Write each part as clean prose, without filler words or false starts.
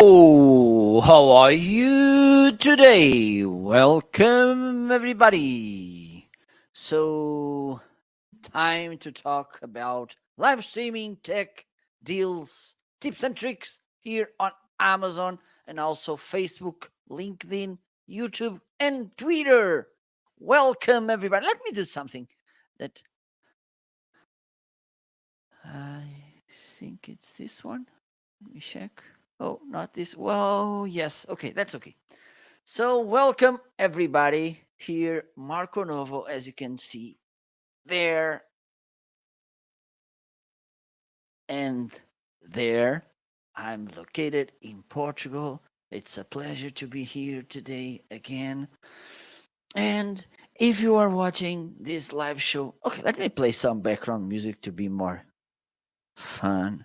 Oh, how are you today? Welcome, everybody. So, time to talk about live streaming tech deals, tips, and tricks here on Amazon and also Facebook, LinkedIn, YouTube, and Twitter. Welcome, everybody. Let me do something that I think it's this one. Let me check. Oh, not this. Well, yes. Okay, that's okay. So, welcome everybody here, Marco Novo, as you can see there and there. I'm located in Portugal. It's a pleasure to be here today again. And if you are watching this live show, okay, let me play some background music to be more fun.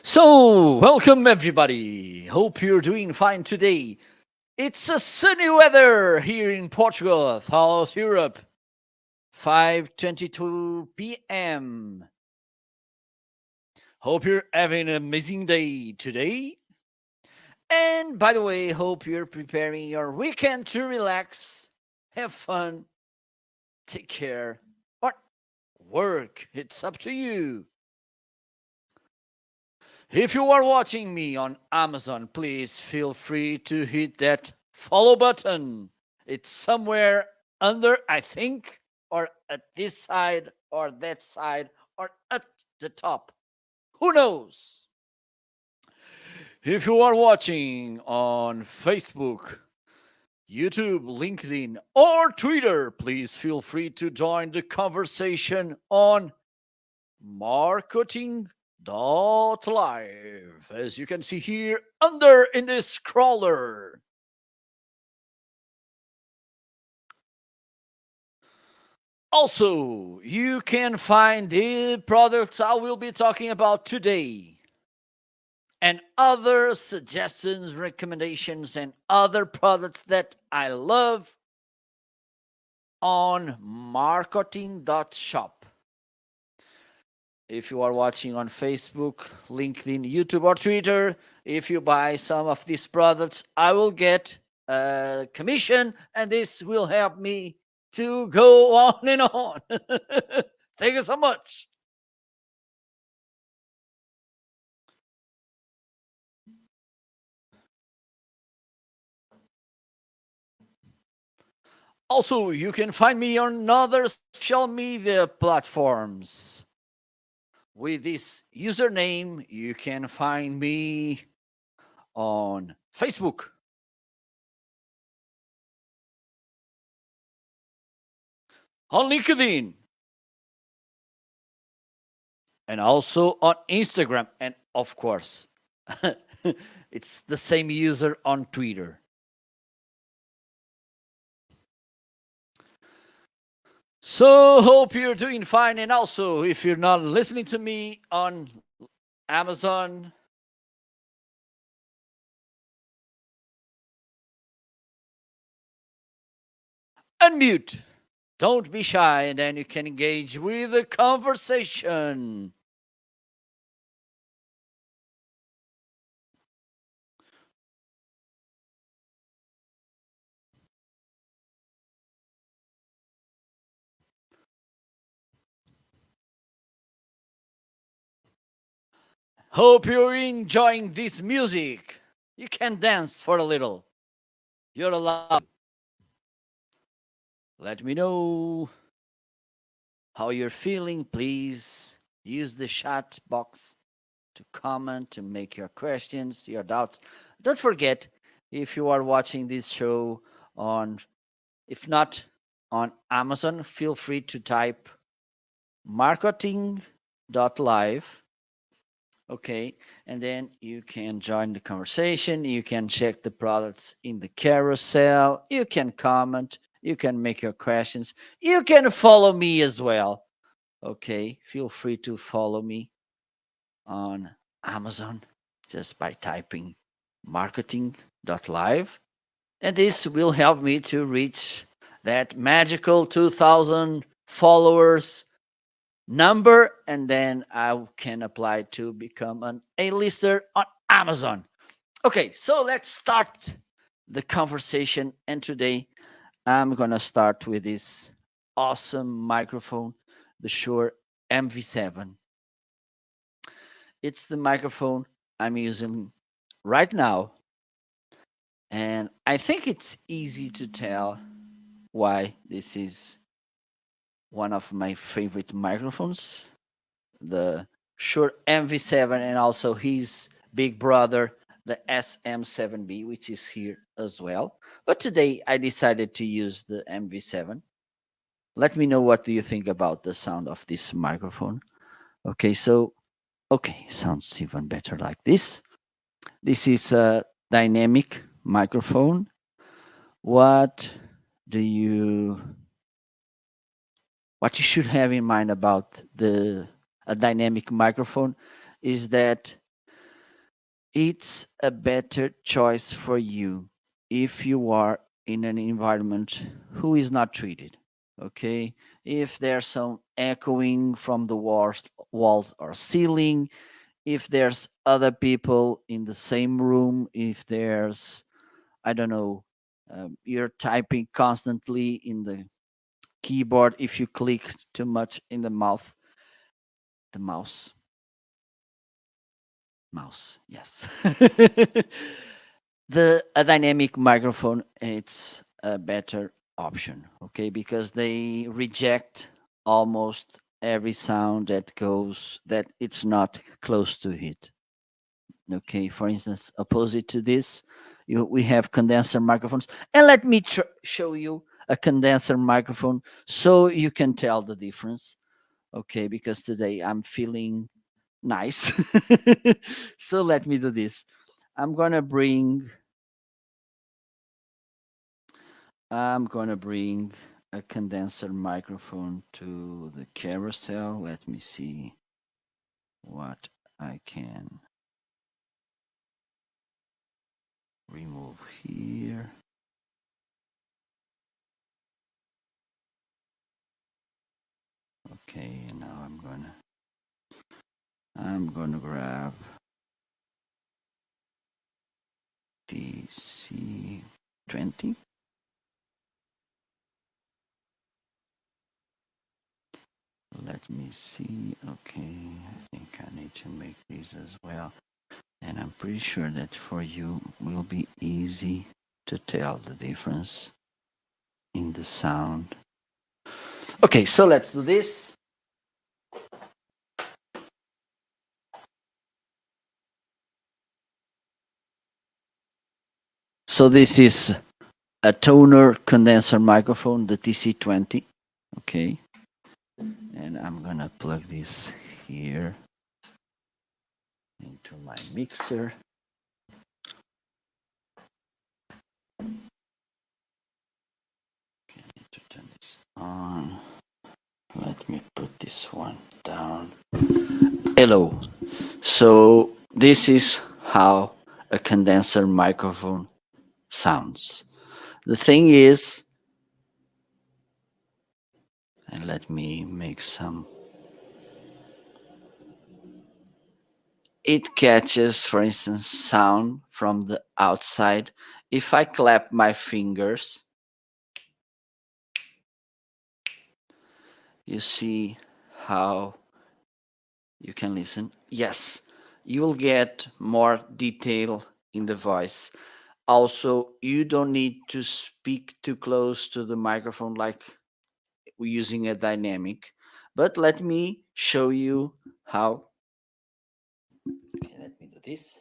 So, welcome everybody. Hope you're doing fine today. It's a sunny weather here in Portugal, South Europe. 5:22 p.m. Hope you're having an amazing day today. And by the way, hope you're preparing your weekend to relax, have fun, take care, or work. It's up to you. If you are watching me on Amazon, please feel free to hit that follow button. It's somewhere under, I think, or at this side, or that side, or at the top. Who knows? If you are watching on Facebook, YouTube, LinkedIn, or Twitter, please feel free to join the conversation on marketing.live, as you can see here under in this scroller. Also, you can find the products I will be talking about today and other suggestions, recommendations, and other products that I love on marketing.shop. If you are watching on Facebook, LinkedIn, YouTube, or Twitter, if you buy some of these products, I will get a commission, and this will help me to go on and on. Thank you so much. Also, you can find me on other social media platforms. With this username, you can find me on Facebook, on LinkedIn, and also on Instagram. And of course, it's the same user on Twitter. So, hope you're doing fine. And also, if you're not listening to me on Amazon, unmute. Don't be shy, and then you can engage with the conversation. Hope you're enjoying this music. You can dance for a little. You're allowed. Let me know how you're feeling. Please use the chat box to comment, to make your questions, your doubts. Don't forget, if you are watching this show on, if not on Amazon, feel free to type marketing.live. Okay, and then you can join the conversation. You can check the products in the carousel. You can comment. You can make your questions. You can follow me as well. Okay, feel free to follow me on Amazon just by typing marketing.live. And this will help me to reach that magical 2,000 followers number, and then I can apply to become an A-lister on Amazon. Okay, so let's start the conversation. And today I'm gonna start with this awesome microphone, the Shure MV7. It's the microphone I'm using right now, and I think it's easy to tell why this is one of my favorite microphones, the Shure MV7, and also his big brother, the SM7B, which is here as well. But today I decided to use the MV7. Let me know what do you think about the sound of this microphone. Okay, so okay, sounds even better like this. This is a dynamic microphone. What do you what you should have in mind about the a dynamic microphone is that it's a better choice for you if you are in an environment who is not treated. Okay, if there's some echoing from the walls or ceiling, if there's other people in the same room, if there's, I don't know, you're typing constantly in the keyboard, if you click too much in the mouse, yes. The a dynamic microphone, it's a better option, okay, because they reject almost every sound that it's not close to it. Okay, for instance, opposite to this, we have condenser microphones, and let me show you a condenser microphone so you can tell the difference. Okay, because today I'm feeling nice. So let me do this. I'm gonna bring I'm gonna bring a condenser microphone to the carousel. Let me see what I can remove here. Okay, now I'm gonna grab TC20. Let me see. Okay, I think I need to make these as well. And I'm pretty sure that for you will be easy to tell the difference in the sound. Okay, so let's do this. So this is a toner condenser microphone, the TC20. Okay, and I'm gonna plug this here into my mixer. Okay, I need to turn this on. Let me put this one down. Hello. So this is how a condenser microphone sounds. The thing is, and let me make some, it catches, for instance, sound from the outside. If I clap my fingers, you see how you can listen. Yes, you will get more detail in the voice. Also, you don't need to speak too close to the microphone like using a dynamic. But let me show you how. Okay, let me do this.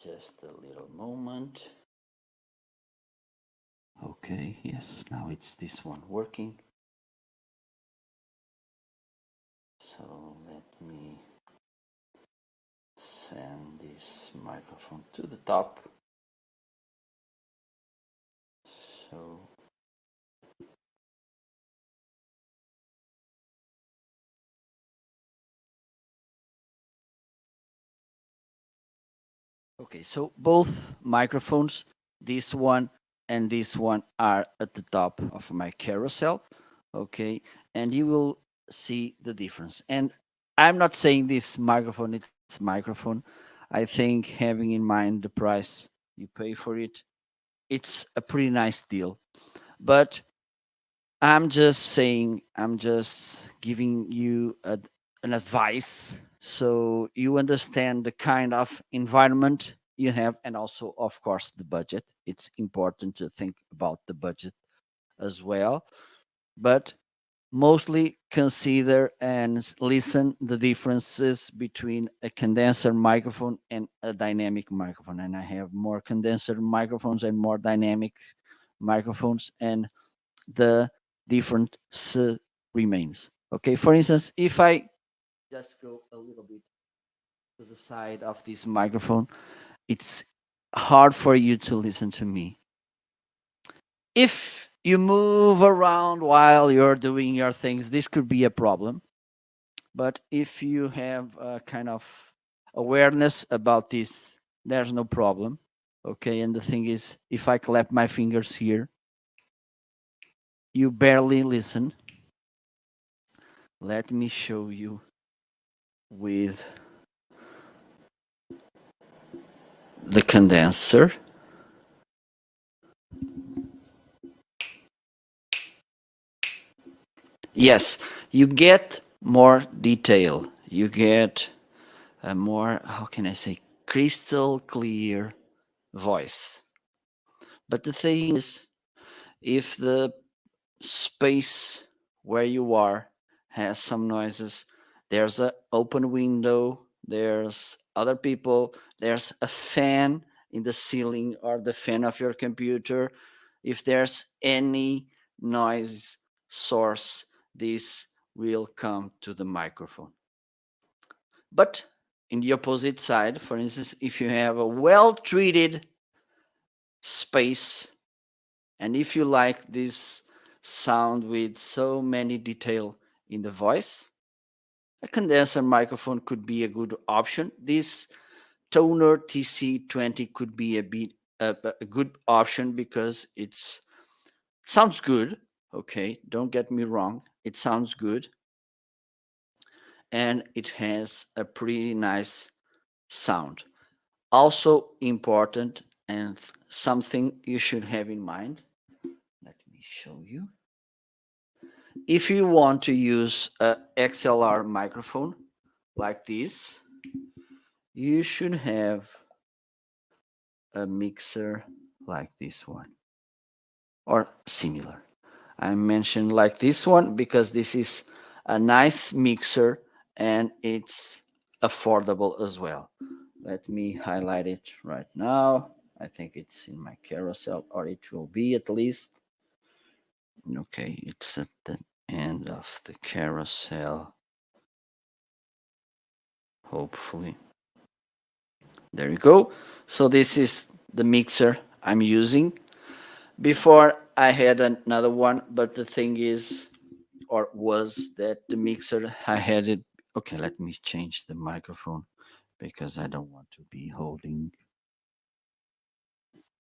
Just a little moment. Okay, yes, now it's this one working. So let me send this microphone to the top. So okay, so both microphones this one and this one are at the top of my carousel. Okay, and you will see the difference. And I'm not saying this microphone, it's microphone. I think having in mind the price you pay for it, it's a pretty nice deal. But I'm just saying, I'm just giving you an advice so you understand the kind of environment you have, and also, of course, the budget. It's important to think about the budget as well. But mostly consider and listen the differences between a condenser microphone and a dynamic microphone. And I have more condenser microphones and more dynamic microphones, and the difference remains. Okay, for instance, if I just go a little bit to the side of this microphone, it's hard for you to listen to me. If you move around while you're doing your things, this could be a problem. But if you have a kind of awareness about this, there's no problem. Okay, and the thing is, if I clap my fingers here, you barely listen. Let me show you with the condenser. Yes, you get more detail. You get a more, how can I say, crystal clear voice. But the thing is, if the space where you are has some noises, there's an open window, there's other people, there's a fan in the ceiling or the fan of your computer. If there's any noise source, this will come to the microphone. But in the opposite side, for instance, if you have a well treated space, and if you like this sound with so many detail in the voice, a condenser microphone could be a good option. This Toner TC20 could be a good option because it's sounds good. Okay, don't get me wrong, it sounds good, and it has a pretty nice sound. Also important, and something you should have in mind. Let me show you. If you want to use a XLR microphone like this, you should have a mixer like this one or similar. I mentioned like this one because this is a nice mixer and it's affordable as well. Let me highlight it right now. I think it's in my carousel, or it will be at least. Okay, it's at the end of the carousel. Hopefully. There you go. So this is the mixer I'm using. Before I had another one, but the thing is, or was that the mixer I had it. Okay, let me change the microphone because I don't want to be holding.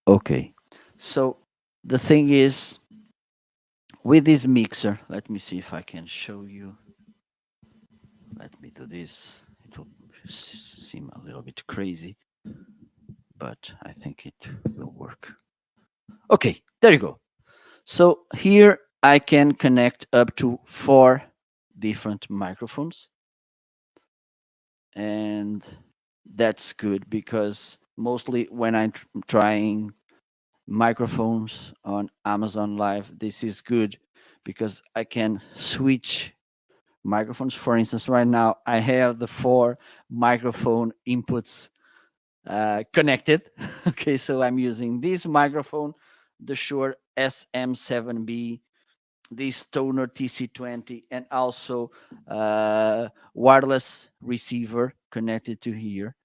Okay, so the thing is, with this mixer, let me see if I can show you. Let me do this. It will seem a little bit crazy, but I think it will work. Okay, there you go. So here I can connect up to 4 different microphones. And that's good because mostly when I'm trying microphones on Amazon Live, this is good because I can switch microphones. For instance, right now I have the 4 microphone inputs connected. Okay, so I'm using this microphone, the Shure SM7B, this Toner TC20, and also wireless receiver connected to here.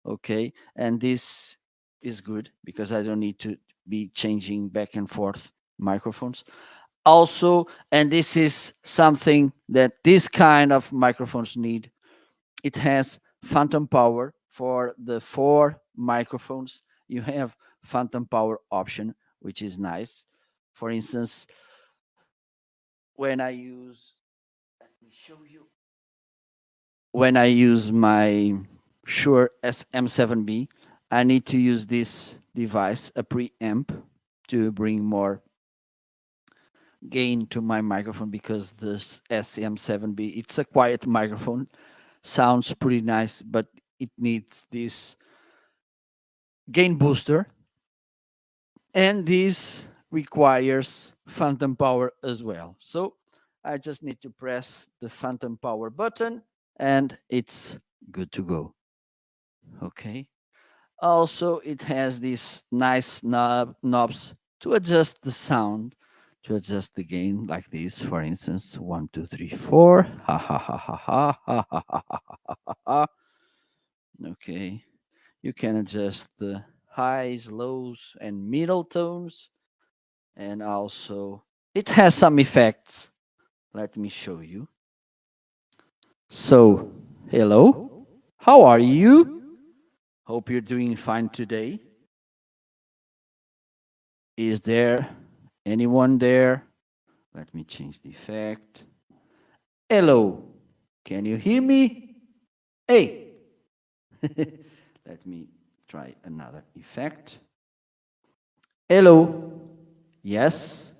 Okay, and this is good because I don't need to be changing back and forth microphones. Also, and this is something that this kind of microphones need, it has phantom power for the 4 microphones. You have phantom power option, which is nice. For instance, when I use, let me show you, when I use my Shure SM7B, I need to use this device, a preamp, to bring more gain to my microphone because this SM7B, it's a quiet microphone, sounds pretty nice, but it needs this gain booster, and this requires phantom power as well. So I just need to press the phantom power button and it's good to go. Okay. Also, it has these nice knobs to adjust the sound, to adjust the gain, like this, for instance, 1, 2, 3, 4. Ha ha ha ha ha ha ha ha ha ha ha ha. Okay. You can adjust the highs, lows, and middle tones. And also, it has some effects. Let me show you. So, hello. How are you? Hope you're doing fine today. Is there anyone there? Let me change the effect. Hello. Can you hear me? Hey. Let me try another effect. Hello. Yes.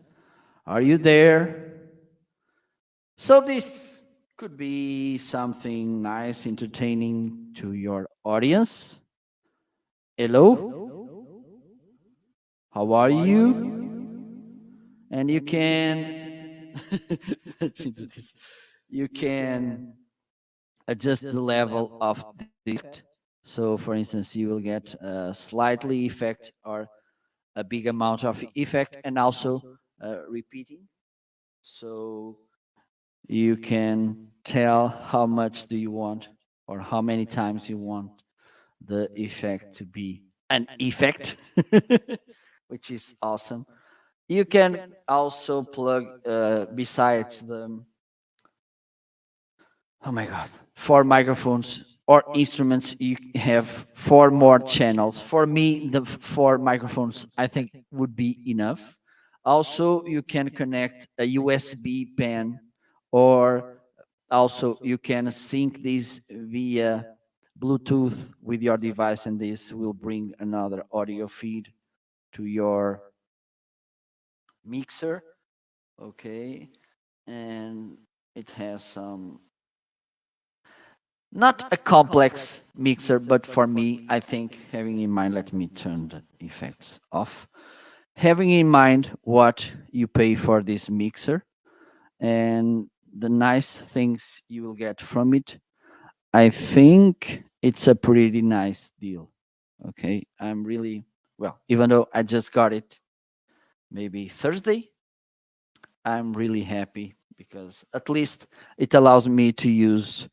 Are you there? So this could be something nice, entertaining to your audience. Hello. How are you? And you can let me do this. You can adjust the level of the effect. So for instance, you will get a slightly effect or a big amount of effect and also repeating. So you can tell how much do you want or how many times you want the effect to be an effect, which is awesome. You can also plug besides the, oh my god, four microphones or instruments, you have four more channels. For me, the four microphones I think would be enough. Also, you can connect a USB pen, or also you can sync these via Bluetooth with your device, and this will bring another audio feed to your mixer. Okay. And it has some, not a complex mixer, but for me, I think having in mind, let me turn the effects off. Having in mind what you pay for this mixer and the nice things you will get from it, I think it's a pretty nice deal. Okay. I'm really, well, even though I just got it maybe Thursday, I'm really happy because at least it allows me to use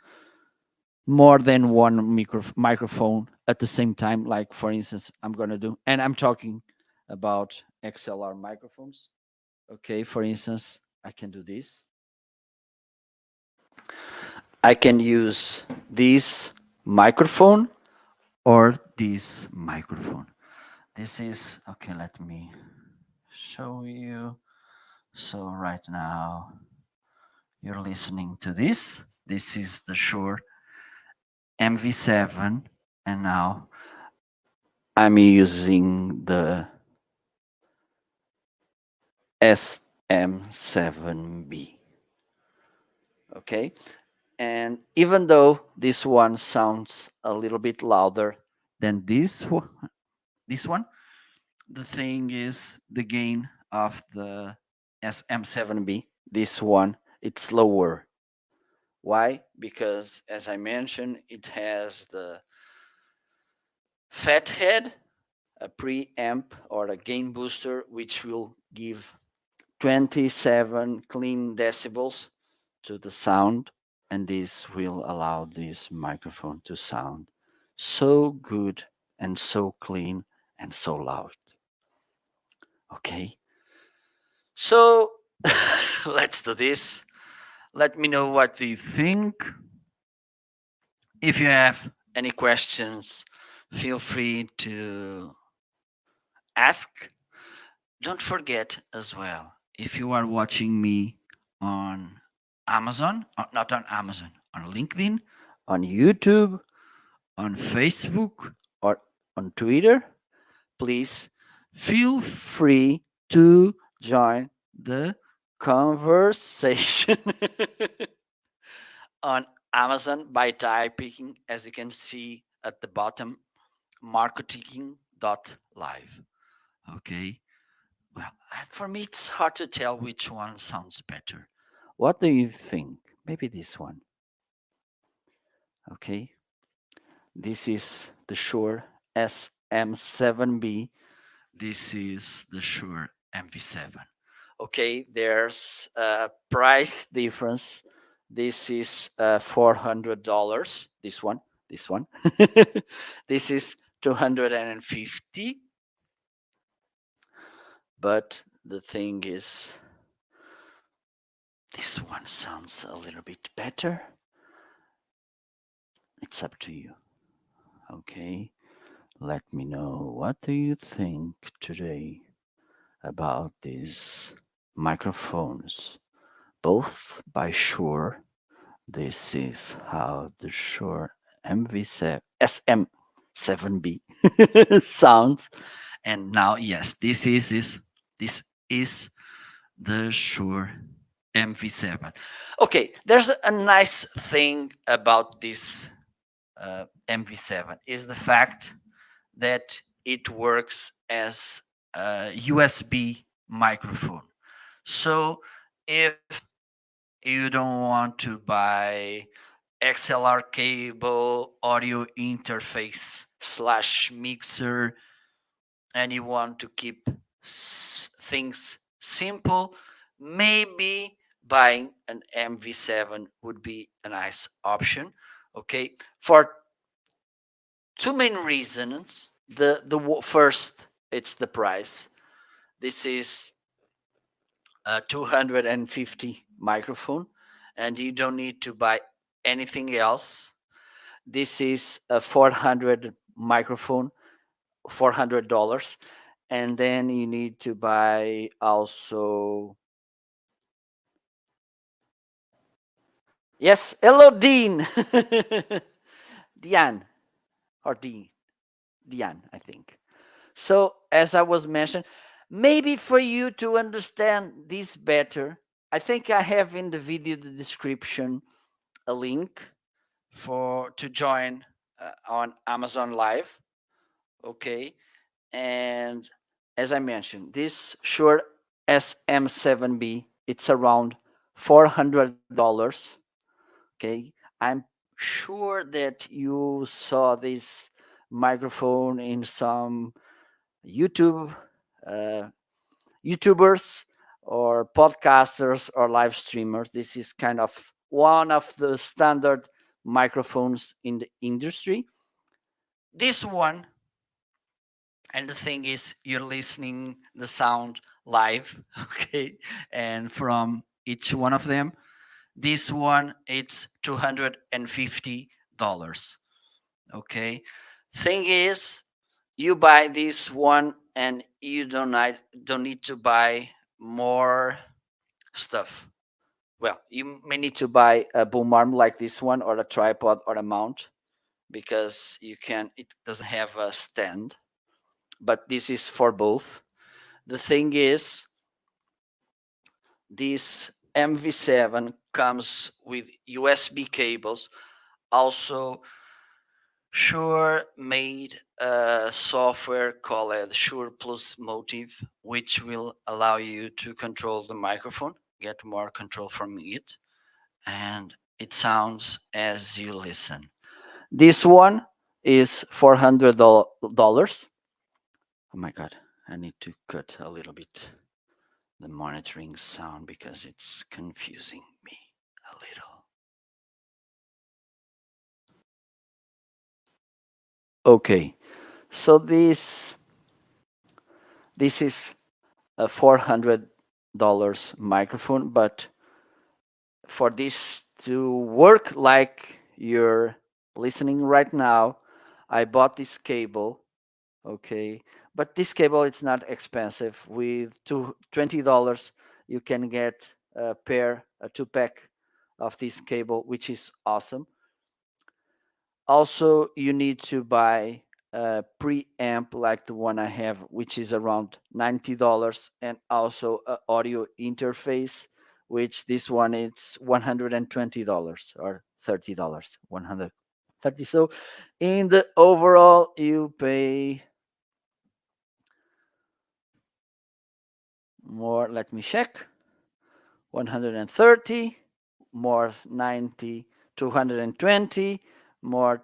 more than one microphone at the same time. Like, for instance, I'm going to do, and I'm talking about XLR microphones. Okay. For instance, I can do this. I can use this microphone or this microphone. This is, okay, let me show you. So right now you're listening to this. This is the Shure MV7, and now I'm using the SM7B. Okay. And even though this one sounds a little bit louder than this one, the thing is the gain of the SM7B, this one, it's lower. Why? Because as I mentioned, it has the fathead, a preamp or a gain booster, which will give 27 clean decibels to the sound, and this will allow this microphone to sound so good and so clean and so loud. Okay, so let's do this. Let me know what you think. If you have any questions, feel free to ask. Don't forget as well, if you are watching me on Amazon, not on Amazon, on LinkedIn, on YouTube, on Facebook, or on Twitter, please feel free to join the conversation on Amazon by typing, as you can see at the bottom, marketing.live. Okay. Well, for me, it's hard to tell which one sounds better. What do you think? Maybe this one. Okay. This is the Shure SM7B. This is the Shure MV7. Okay, there's a price difference. This is $400. This one. This is 250. But the thing is, this one sounds a little bit better. It's up to you. Okay, let me know, what do you think today about these microphones, both by Shure. This is how the Shure MV7 SM7B sounds. And now, yes, this is the Shure MV7. Okay, there's a nice thing about this MV7 is the fact that it works as a USB microphone. So if you don't want to buy XLR cable, audio interface slash mixer, and you want to keep things simple, maybe buying an MV7 would be a nice option. Okay, for two main reasons. The first, it's the price. This is a 250 microphone, and you don't need to buy anything else. This is a 400 microphone, $400, and then you need to buy also. Yes, hello, Dean. Diane or Dean. Diane, I think. So, as I was mentioning, maybe for you to understand this better, I think I have in the video the description a link for to join on Amazon Live. Okay, and as I mentioned, this Shure SM7B, it's around $400. Okay, I'm sure that you saw this microphone in some YouTube YouTubers or podcasters or live streamers. This is kind of one of the standard microphones in the industry. This one, and the thing is, you're listening the sound live, okay, and from each one of them. This one, it's $250. Okay, thing is, you buy this one and you don't need to buy more stuff. Well, you may need to buy a boom arm like this one, or a tripod, or a mount, because it doesn't have a stand, but this is for both. The thing is, this MV7 comes with USB cables. Also, Shure made a software called Shure Plus Motive, which will allow you to control the microphone, get more control from it, and it sounds as you listen. This one is $400. Oh my God, I need to cut a little bit the monitoring sound because it's confusing me a little. Okay, so this is a $400 microphone, but for this to work like you're listening right now, I bought this cable. Okay, But this cable, it's not expensive. With $20, you can get a two-pack of this cable, which is awesome. Also, you need to buy a preamp like the one I have, which is around $90, and also an audio interface, which this one it's $120 or $30, 130. So in the overall, you pay more. Let me check. 130 more 90, 220 more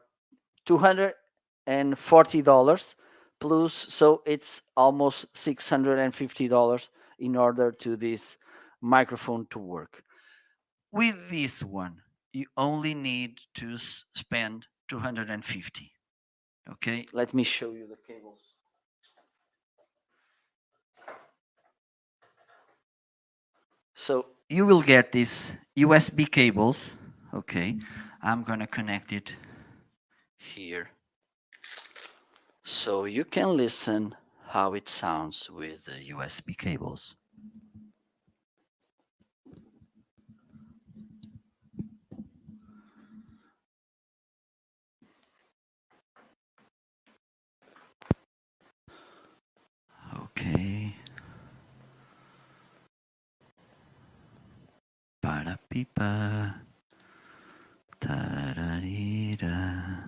$240 plus, so it's almost $650 in order to this microphone to work. With this one, you only need to spend 250. Okay, let me show you the cables. So you will get these USB cables. Okay, I'm gonna connect it here so you can listen how it sounds with the USB cables. Okay. Para pipa. Tararira.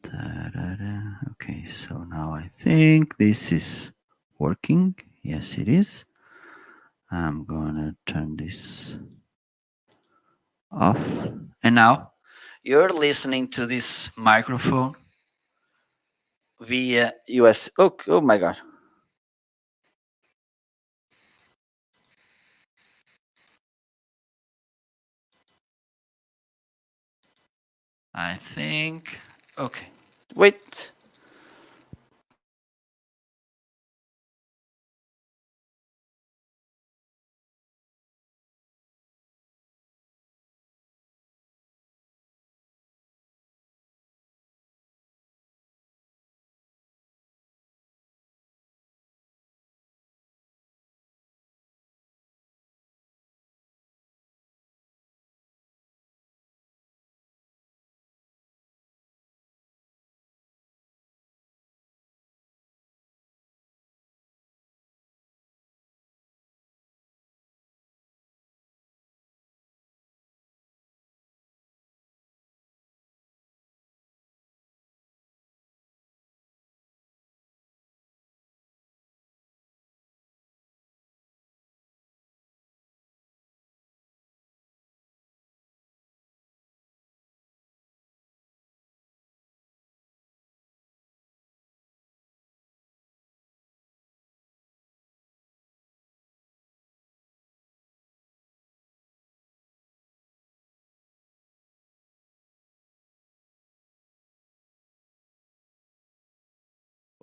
Tarara. Okay, so now I think this is working. Yes, it is. I'm gonna turn this off. And now you're listening to this microphone via US. Oh my God. I think. Okay. Wait.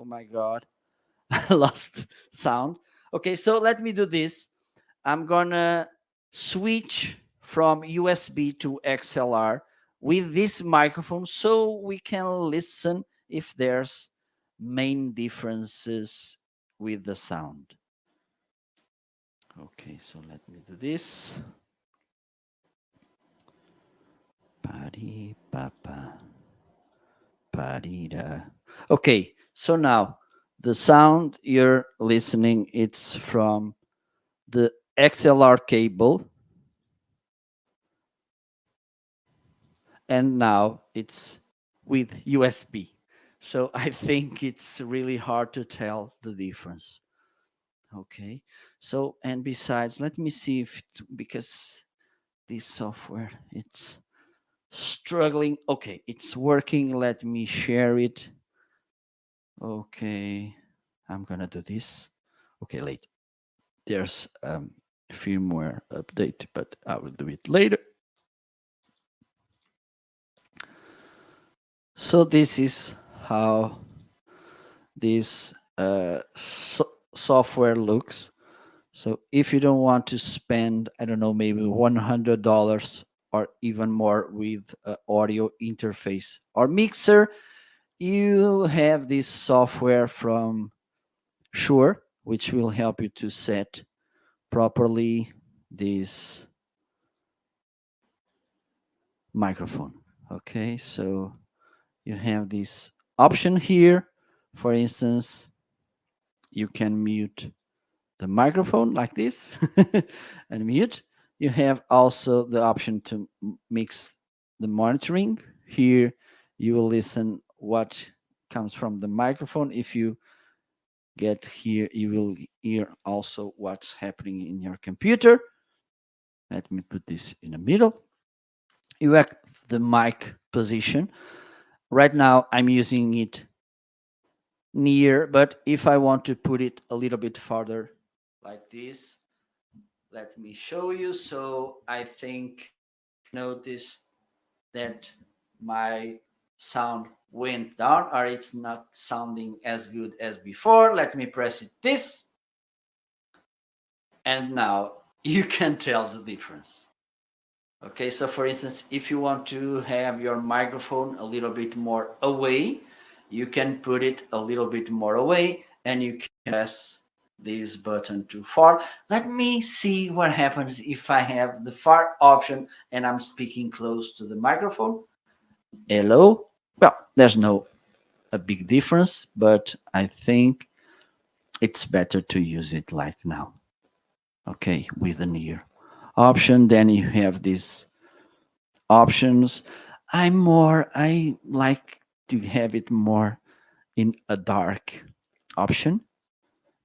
Oh my God. I lost sound. Okay, so let me do this. I'm gonna switch from USB to XLR with this microphone so we can listen if there's main differences with the sound. Okay, so let me do this. Pari papa. Parida. Okay, so now the sound you're listening, it's from the XLR cable, and now it's with USB. So I think it's really hard to tell the difference. Okay, so and besides, let me see if because this software it's struggling. Okay, it's working. Let me share it. Okay, I'm gonna do this. Okay, late. There's firmware update, but I will do it later. So this is how this software looks. So if you don't want to spend, I don't know, maybe $100 or even more with audio interface or mixer, you have this software from Shure, which will help you to set properly this microphone. Okay, so you have this option here. For instance, you can mute the microphone like this and mute. You have also the option to mix the monitoring. Here you will listen what comes from the microphone. If you get here, you will hear also what's happening in your computer. Let me put this in the middle. You have the mic position. Right now I'm using it near, but if I want to put it a little bit farther like this, let me show you. So I think notice that my sound went down, or it's not sounding as good as before. Let me press it this, and now you can tell the difference. Okay, so for instance, if you want to have your microphone a little bit more away, you can put it a little bit more away, and you can press this button too far. Let me see what happens if I have the far option and I'm speaking close to the microphone. Hello? Well, there's no a big difference, but I think it's better to use it like now. Okay, with an ear option, then you have these options. I like to have it more in a dark option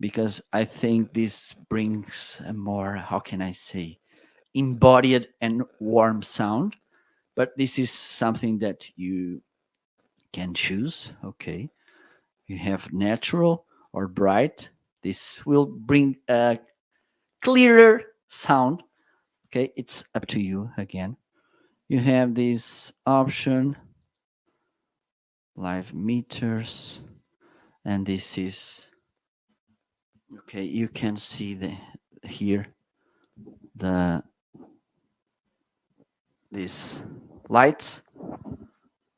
because I think this brings a more, how can I say, embodied and warm sound. But this is something that you can choose. Okay, you have natural or bright. This will bring a clearer sound. Okay, it's up to you again. You have this option, live meters, and this is okay. You can see the here the this lights,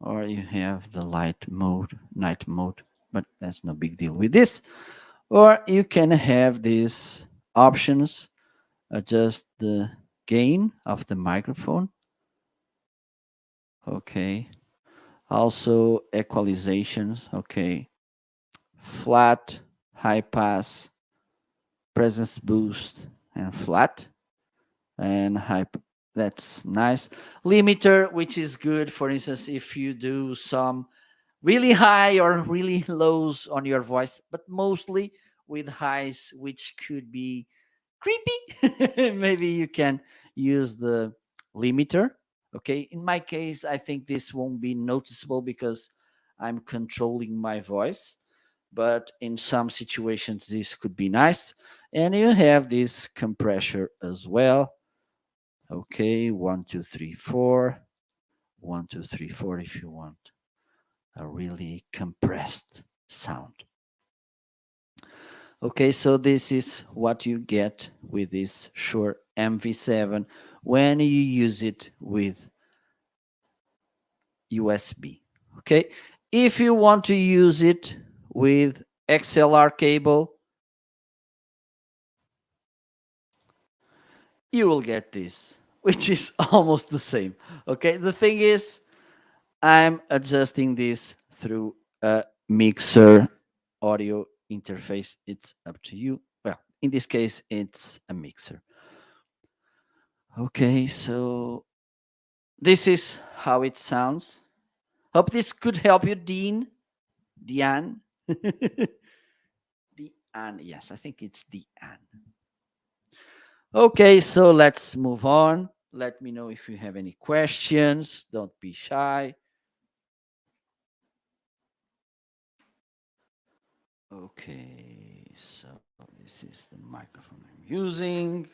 or you have the light mode, night mode, but that's no big deal with this. Or you can have these options, adjust the gain of the microphone. Okay. Also equalizations. Okay. Flat, high pass, presence boost, and flat and high. That's nice. Limiter, which is good. For instance, if you do some really high or really lows on your voice, but mostly with highs, which could be creepy. Maybe you can use the limiter. Okay. In my case, I think this won't be noticeable because I'm controlling my voice. But in some situations, this could be nice. And you have this compressor as well. Okay. 1, 2, 3, 4. 1, 2, 3, 4 if you want a really compressed sound. Okay, so this is what you get with this Shure MV7 when you use it with USB. Okay, if you want to use it with XLR cable, you will get this, which is almost the same. Okay, the thing is, I'm adjusting this through a mixer audio interface. It's up to you. Well, in this case, it's a mixer. Okay, so this is how it sounds. Hope this could help you, Diane. Diane, yes, I think it's Diane. Okay, so let's move on. Let me know if you have any questions. Don't be shy. Okay, so this is the microphone I'm using.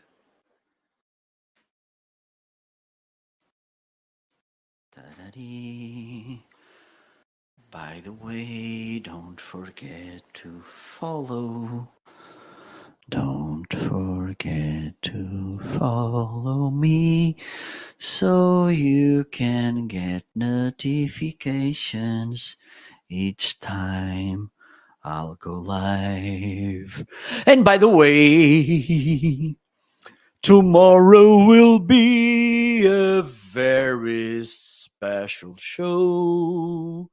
Ta-da-dee. By the way, don't forget to follow. Don't forget to follow me so you can get notifications each time I'll go live. And by the way, tomorrow will be a very special show.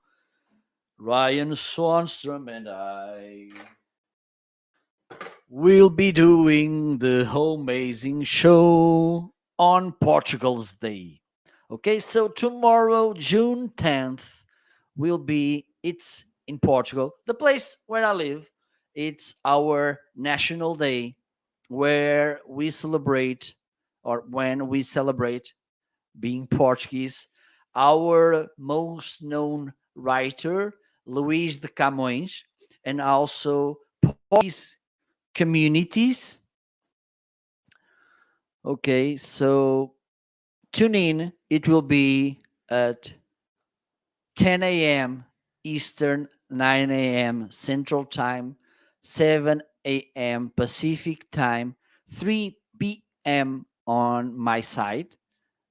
Ryan Swanstrom and I will be doing the whole amazing show on Portugal's Day. Okay, so tomorrow, June 10th, will be it's in Portugal, the place where I live. It's our national day where we celebrate, or when we celebrate being Portuguese. Our most known writer, Luís de Camões, and also Portuguese communities. Okay, so tune in. It will be at 10 a.m. Eastern, 9 a.m. Central Time, 7 a.m. Pacific Time, 3 p.m. on my side.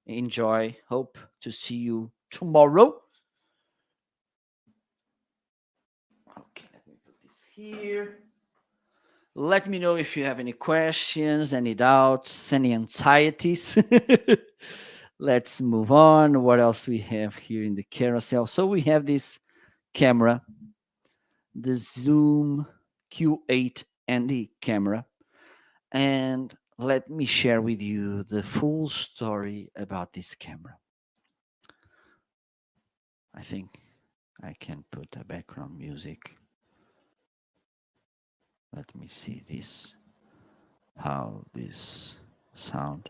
Enjoy. Hope to see you tomorrow. Okay, let me put this here. Let me know if you have any questions, any doubts, any anxieties. Let's move on. What else we have here in the carousel? So we have this camera, the Zoom Q8 ND camera. And let me share with you the full story about this camera. I think I can put a background music. Let me see this, how this sound.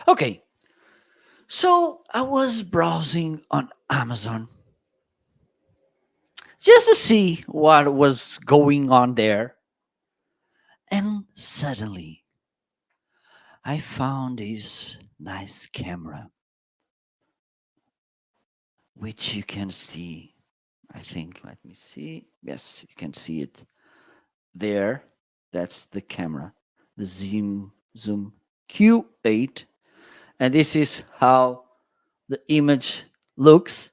Okay, so I was browsing on Amazon just to see what was going on there. And suddenly I found this nice camera, which you can see. I think, let me see. Yes, you can see it there. That's the camera, the Zoom Q8. And this is how the image looks.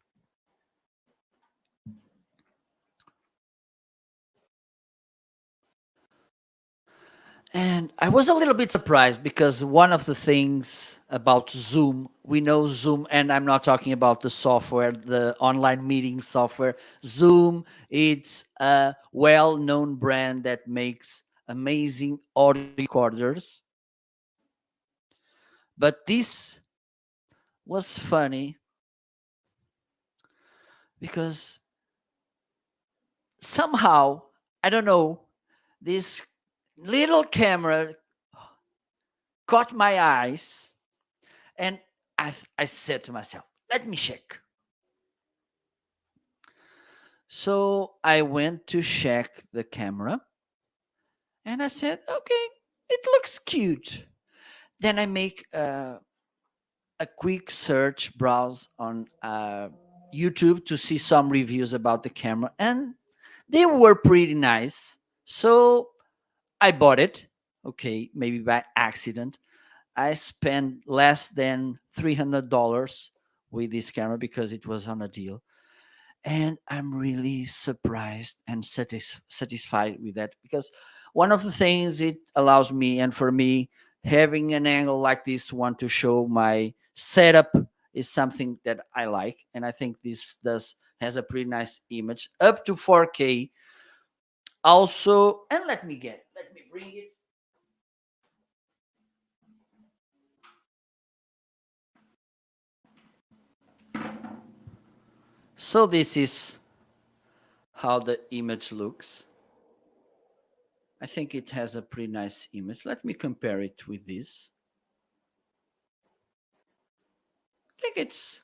And I was a little bit surprised because one of the things about Zoom, we know Zoom, and I'm not talking about the software, the online meeting software. Zoom, it's a well known brand that makes amazing audio recorders. But this was funny because somehow, I don't know, this little camera caught my eyes, and I said to myself, let me check. So I went to check the camera and I said, okay, it looks cute. Then I make a quick search browse on YouTube to see some reviews about the camera, and they were pretty nice. So I bought it. Okay, maybe by accident. I spent less than $300 with this camera because it was on a deal. And I'm really surprised and satisfied with that, because one of the things it allows me, and for me, having an angle like this one to show my setup is something that I like, and I think this does has a pretty nice image up to 4K also. And let me bring it. So this is how the image looks. I think it has a pretty nice image. Let me compare it with this. I think it's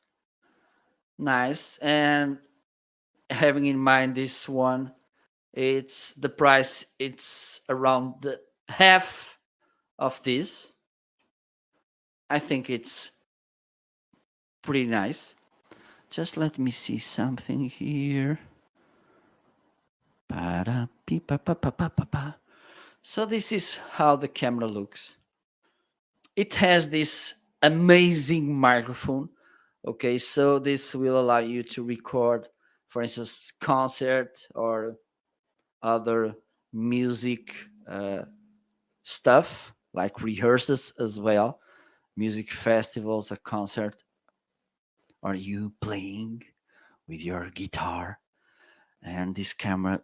nice. And having in mind this one, it's the price, it's around the half of this. I think it's pretty nice. Just let me see something here. Pa-da-pee-pa-pa-pa-pa-pa-pa. So this is how the camera looks. It has this amazing microphone. Okay, so this will allow you to record, for instance, concert or other music stuff like rehearsals as well, music festivals, a concert, or you playing with your guitar. And this camera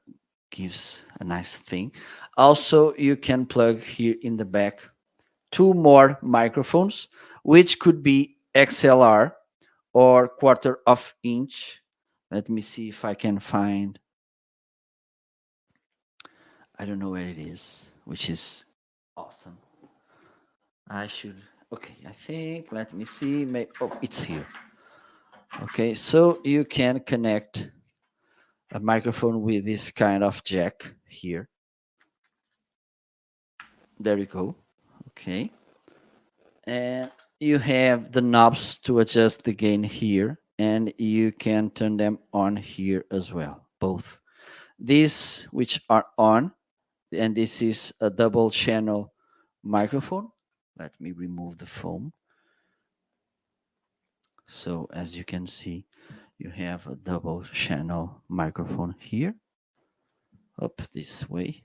gives a nice thing. Also, you can plug here in the back two more microphones, which could be XLR or quarter of inch. Let me see if I can find. I don't know where it is, which is awesome. I should. Okay, I think. Let me see. Oh, it's here. Okay, so you can connect a microphone with this kind of jack here. There you go. Okay. And you have the knobs to adjust the gain here, and you can turn them on here as well, both. These which are on, and this is a double channel microphone. Let me remove the foam. So as you can see, you have a double channel microphone here, up this way,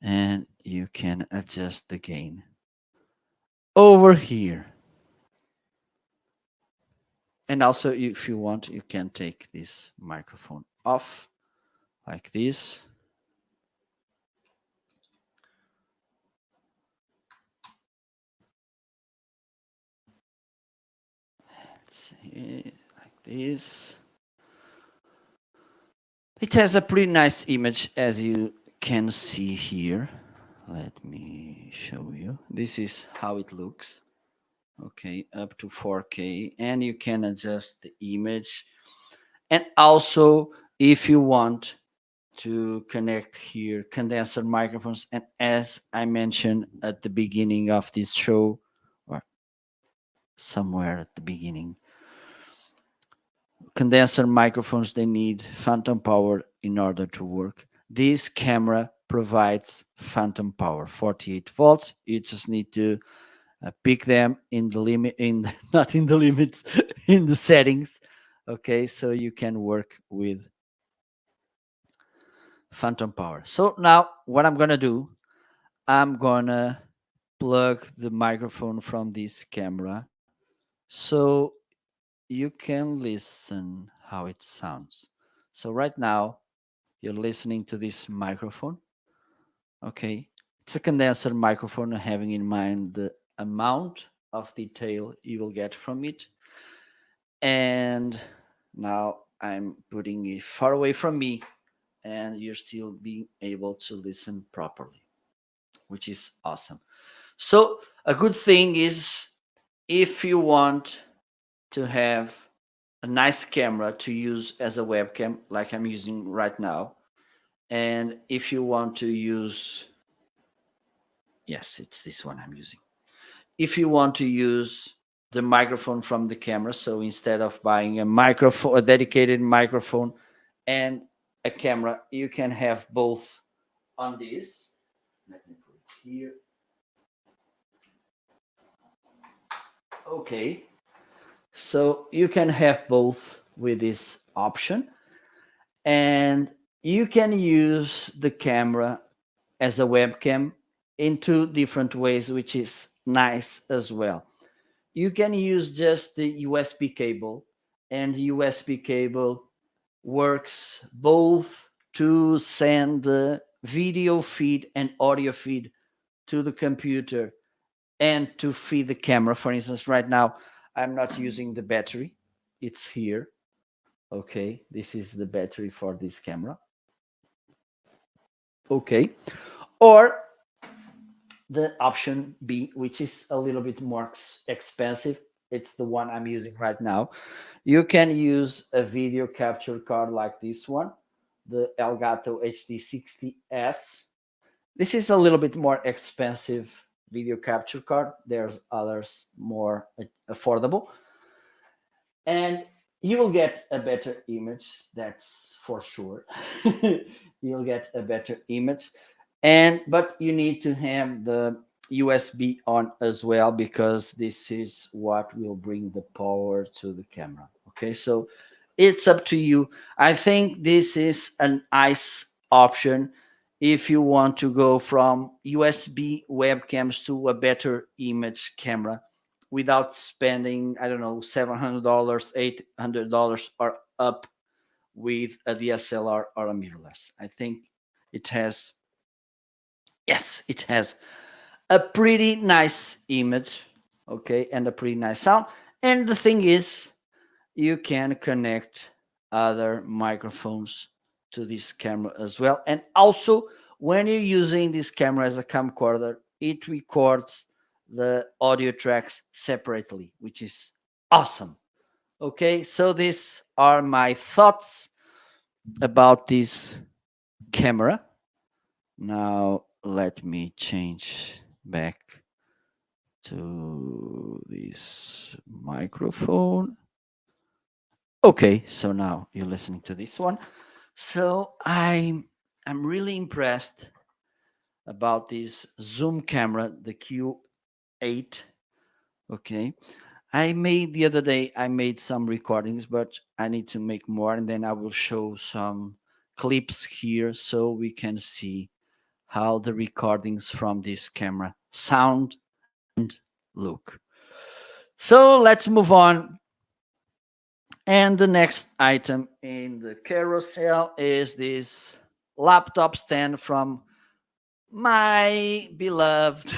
and you can adjust the gain over here. And also, if you want, you can take this microphone off like this. Let's see, like this. It has a pretty nice image, as you can see here. Let me show you. This is how it looks. Okay, up to 4K, and you can adjust the image. And also, if you want to connect here condenser microphones, and as I mentioned at the beginning of this show, or somewhere at the beginning, condenser microphones, they need phantom power in order to work. This camera provides phantom power, 48 volts. You just need to pick them in the limit, in not in the limits, in the settings. Okay, so you can work with phantom power. So now what I'm gonna do, I'm gonna plug the microphone from this camera so you can listen how it sounds. So right now you're listening to this microphone. Okay, it's a condenser microphone, having in mind the amount of detail you will get from it. And now I'm putting it far away from me, and you're still being able to listen properly, which is awesome. So a good thing is, if you want to have a nice camera to use as a webcam like I'm using right now, and if you want to use, yes, it's this one I'm using. If you want to use the microphone from the camera, so instead of buying a microphone, a dedicated microphone and a camera, you can have both on this. Let me put it here. Okay, so you can have both with this option, and you can use the camera as a webcam in two different ways, which is nice as well. You can use just the USB cable, and the USB cable works both to send the video feed and audio feed to the computer and to feed the camera. For instance, right now I'm not using the battery, it's here. Okay, this is the battery for this camera. Okay, or the option B, which is a little bit more expensive, it's the one I'm using right now. You can use a video capture card like this one, the Elgato HD60S. This is a little bit more expensive video capture card. There's others more affordable. And you will get a better image, that's for sure. You'll get a better image, and but you need to have the USB on as well, because this is what will bring the power to the camera. Okay, so it's up to you. I think this is an nice option if you want to go from USB webcams to a better image camera without spending, I don't know, $700, $800 or up with a DSLR or a mirrorless. I think it has, yes, it has a pretty nice image, okay, and a pretty nice sound. And the thing is, you can connect other microphones to this camera as well. And also, when you're using this camera as a camcorder, it records the audio tracks separately, which is awesome. Okay, so these are my thoughts about this camera. Now, let me change back to this microphone. Okay, so now you're listening to this one. So I'm really impressed about this zoom camera, the Q8. Okay. The other day I made some recordings, but I need to make more, and then I will show some clips here so we can see how the recordings from this camera sound and look. So let's move on. And the next item in the carousel is this laptop stand from my beloved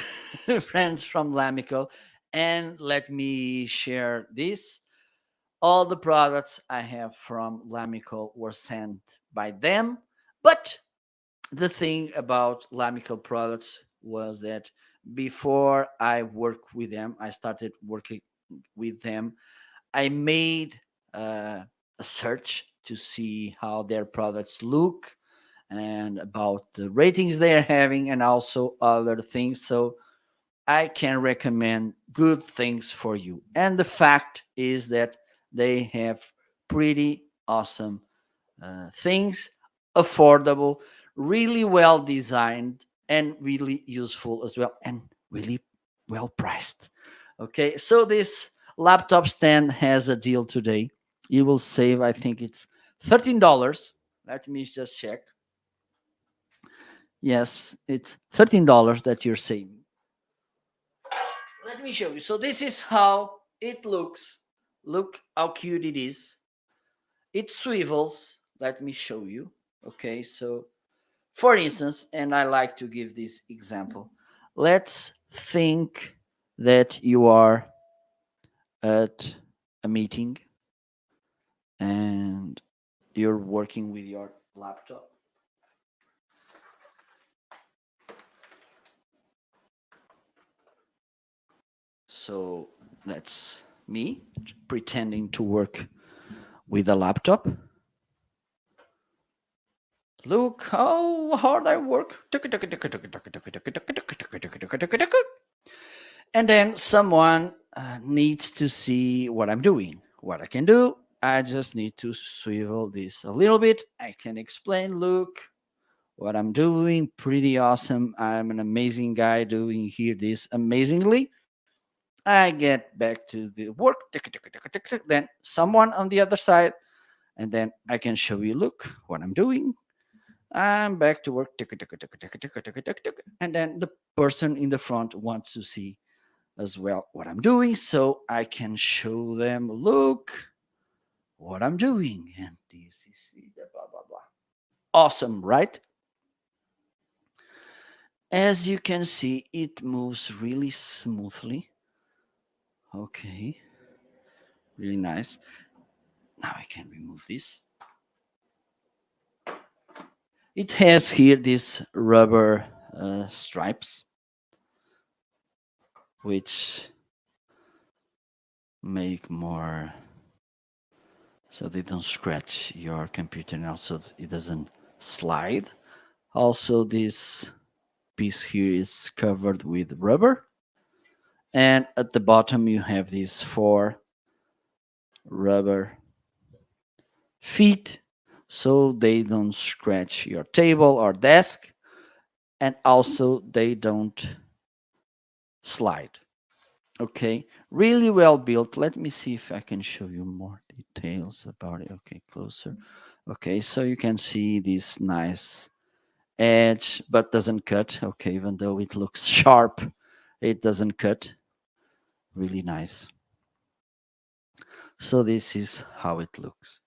friends from Lamico. And let me share this. All the products I have from Lamico were sent by them. But the thing about Lamico products was that before I worked with them, I started working with them. I made a search to see how their products look and about the ratings they're having and also other things. So I can recommend good things for you. And the fact is that they have pretty awesome things, affordable, really well designed, and really useful as well, and really well priced. Okay, so this laptop stand has a deal today. You will save, I think it's $13. Let me just check. Yes, it's $13 that you're saving. Let me show you. So this is how it looks. Look how cute it is. It swivels. Let me show you. Okay, so for instance, and I like to give this example. Let's think that you are at a meeting and you're working with your laptop. So that's me pretending to work with a laptop. Look how hard I work. And then someone needs to see what I'm doing. What I can do, I just need to swivel this a little bit. I can explain, look, what I'm doing, pretty awesome. I'm an amazing guy doing here this amazingly. I get back to the work, then someone on the other side, and then I can show you, look, what I'm doing. I'm back to work, and then the person in the front wants to see as well what I'm doing, so I can show them, look what I'm doing, and this is blah blah blah. Awesome, right? As you can see, it moves really smoothly. Okay, really nice. Now I can remove this. It has here these rubber stripes, which make more so they don't scratch your computer, and also it doesn't slide. Also, this piece here is covered with rubber, and at the bottom you have these four rubber feet so they don't scratch your table or desk, and also they don't slide. Okay, really well built. Let me see if I can show you more details about it. Okay, closer. Okay, so you can see this nice edge, but doesn't cut. Okay, even though it looks sharp, it doesn't cut. Really nice. So this is how it looks.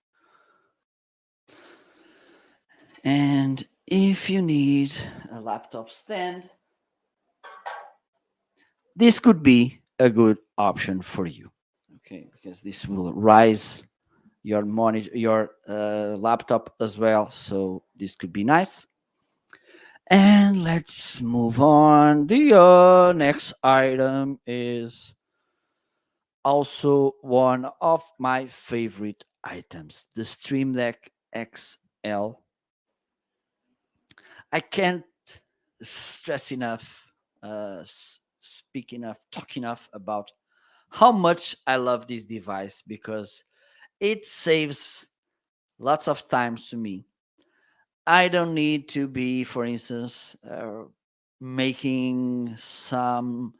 And if you need a laptop stand, this could be a good option for you. Okay, because this will rise your monitor, your laptop as well. So this could be nice. And let's move on. The next item is also one of my favorite items, the Stream Deck XL. I can't stress enough, speak enough, talk enough about how much I love this device because it saves lots of time to me. I don't need to be, for instance, making some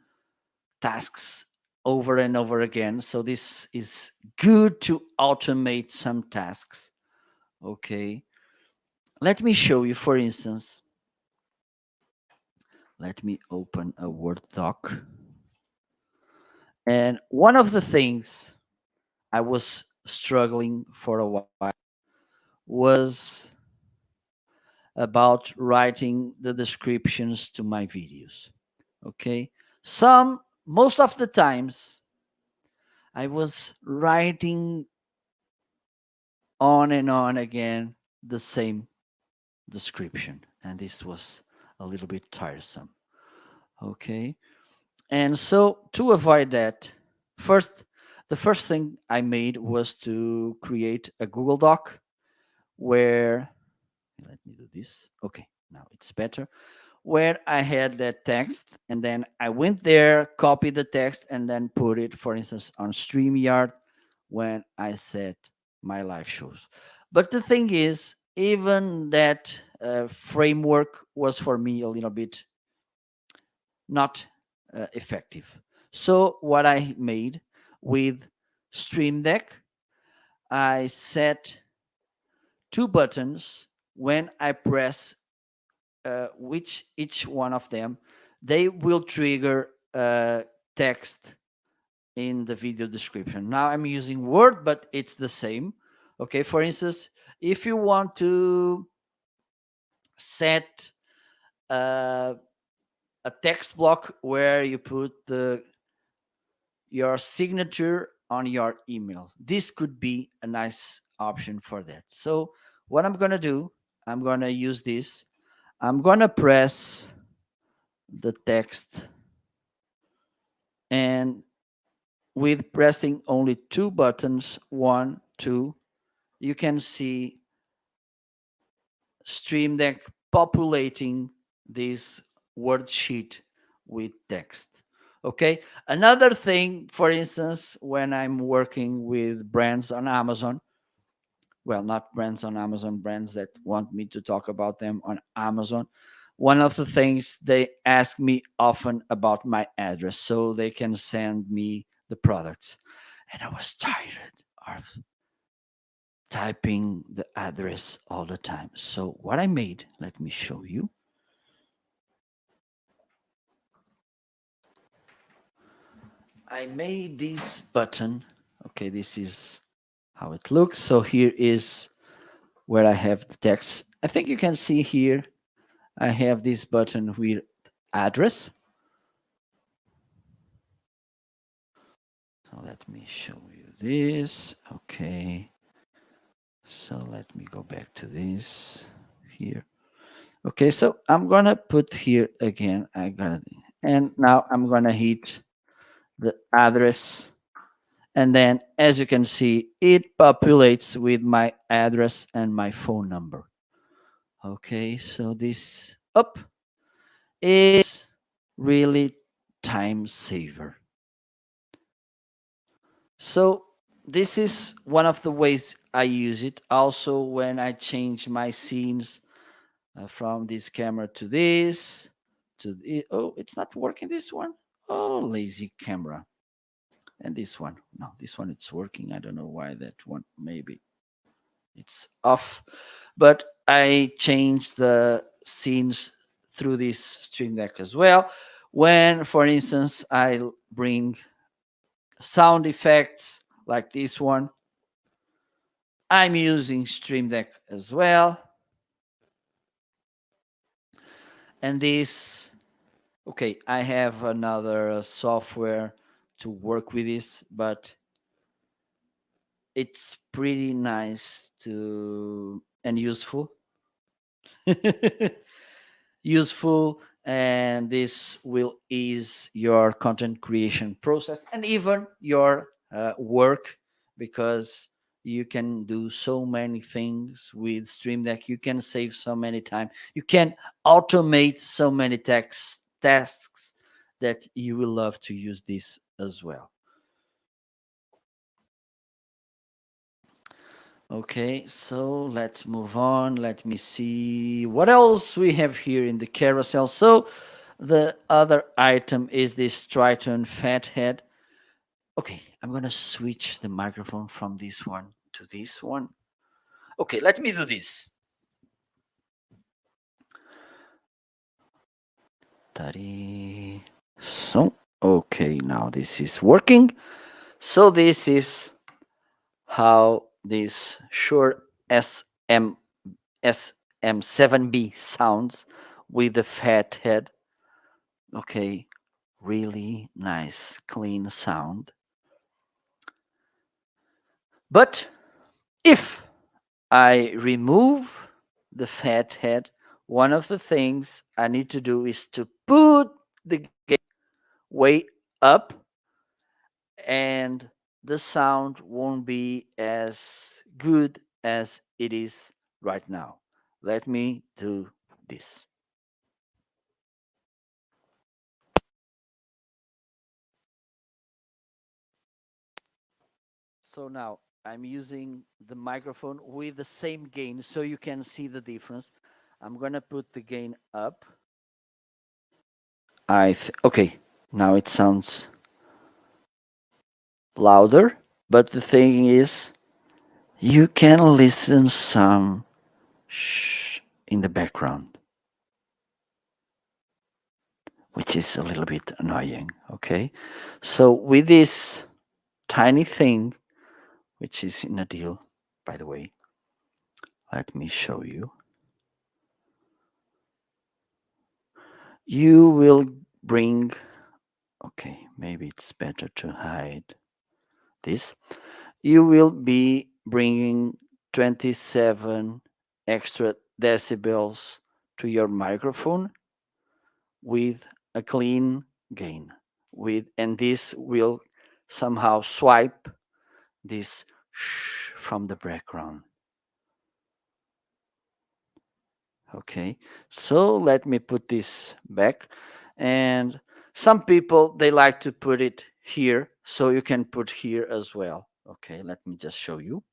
tasks over and over again. So this is good to automate some tasks. Okay. Let me show you, for instance, let me open a Word doc. And one of the things I was struggling for a while was about writing the descriptions to my videos. Okay. Most of the times, I was writing on and on again the same description. And this was a little bit tiresome. Okay. And so to avoid that, first, the first thing I made was to create a Google Doc where, let me do this. Okay, now it's better. Where I had that text, and then I went there, copied the text, and then put it, for instance, on StreamYard when I set my live shows. But the thing is, even that framework was for me a little bit not effective. So what I made with Stream Deck, I set two buttons. When I press which each one of them, they will trigger text in the video description. Now I'm using Word, but it's the same. Okay, for instance, if you want to set uh, a text block where you put your signature on your email, this could be a nice option for that. So what I'm gonna do, I'm gonna use this. I'm gonna press the text, and with pressing only two buttons, one, two, you can see Stream Deck populating this word sheet with text. Okay. Another thing, for instance, when I'm working with brands on Amazon, well, not brands on Amazon, brands that want me to talk about them on Amazon. One of the things they ask me often about my address so they can send me the products. And I was tired of typing the address all the time. So what I made, let me show you. I made this button. Okay, this is how it looks. So here is where I have the text. I think you can see here, I have this button with address. So let me show you this. Okay. So let me go back to this here. Okay, so I'm gonna put here again. And now I'm gonna hit the address. And then as you can see, it populates with my address and my phone number. Okay, so this up is really time saver. So this is one of the ways I use it. Also, when I change my scenes from this camera to this, oh, it's not working. This one, oh, lazy camera, and this one, no, this one it's working. I don't know why that one. Maybe it's off, but I changed the scenes through this Stream Deck as well. When, for instance, I bring sound effects like this one, I'm using Stream Deck as well. And this, okay, I have another software to work with this, but it's pretty nice to and useful. Useful, and this will ease your content creation process and even your work, because you can do so many things with Stream Deck. You can save so many time. You can automate so many tasks that you will love to use this as well. Okay, so let's move on. Let me see what else we have here in the carousel. So the other item is this Triton Fathead. Okay, I'm gonna switch the microphone from this one to this one. Okay, let me do this. So, okay, now this is working. So this is how this Shure SM7B sounds with the Fathead. Okay, really nice, clean sound. But if I remove the Fathead, one of the things I need to do is to put the gain way up, and the sound won't be as good as it is right now. Let me do this. So now I'm using the microphone with the same gain so you can see the difference. I'm going to put the gain up. Okay, now it sounds louder, but the thing is you can listen some shh in the background, which is a little bit annoying, okay? So with this tiny thing, which is in a deal, by the way, let me show you. You will bring, okay, maybe it's better to hide this. You will be bringing 27 extra decibels to your microphone with a clean gain, with, and this will somehow swipe this shh from the background. Okay, so let me put this back. And some people, they like to put it here, so you can put here as well. Okay, let me just show you.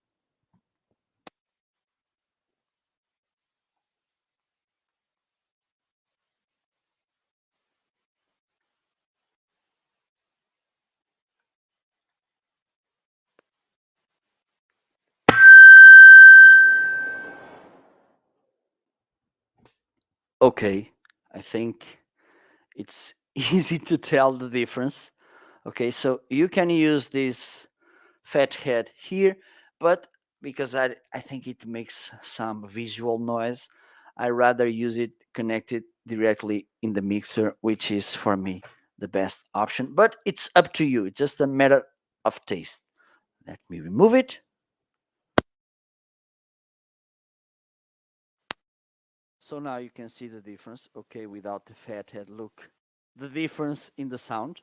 Okay, I think it's easy to tell the difference. Okay, so you can use this Fathead here, but because I think it makes some visual noise, I rather use it connected directly in the mixer, which is for me the best option. But it's up to you. It's just a matter of taste. Let me remove it. So now you can see the difference. Okay, without the Fathead, look. The difference in the sound.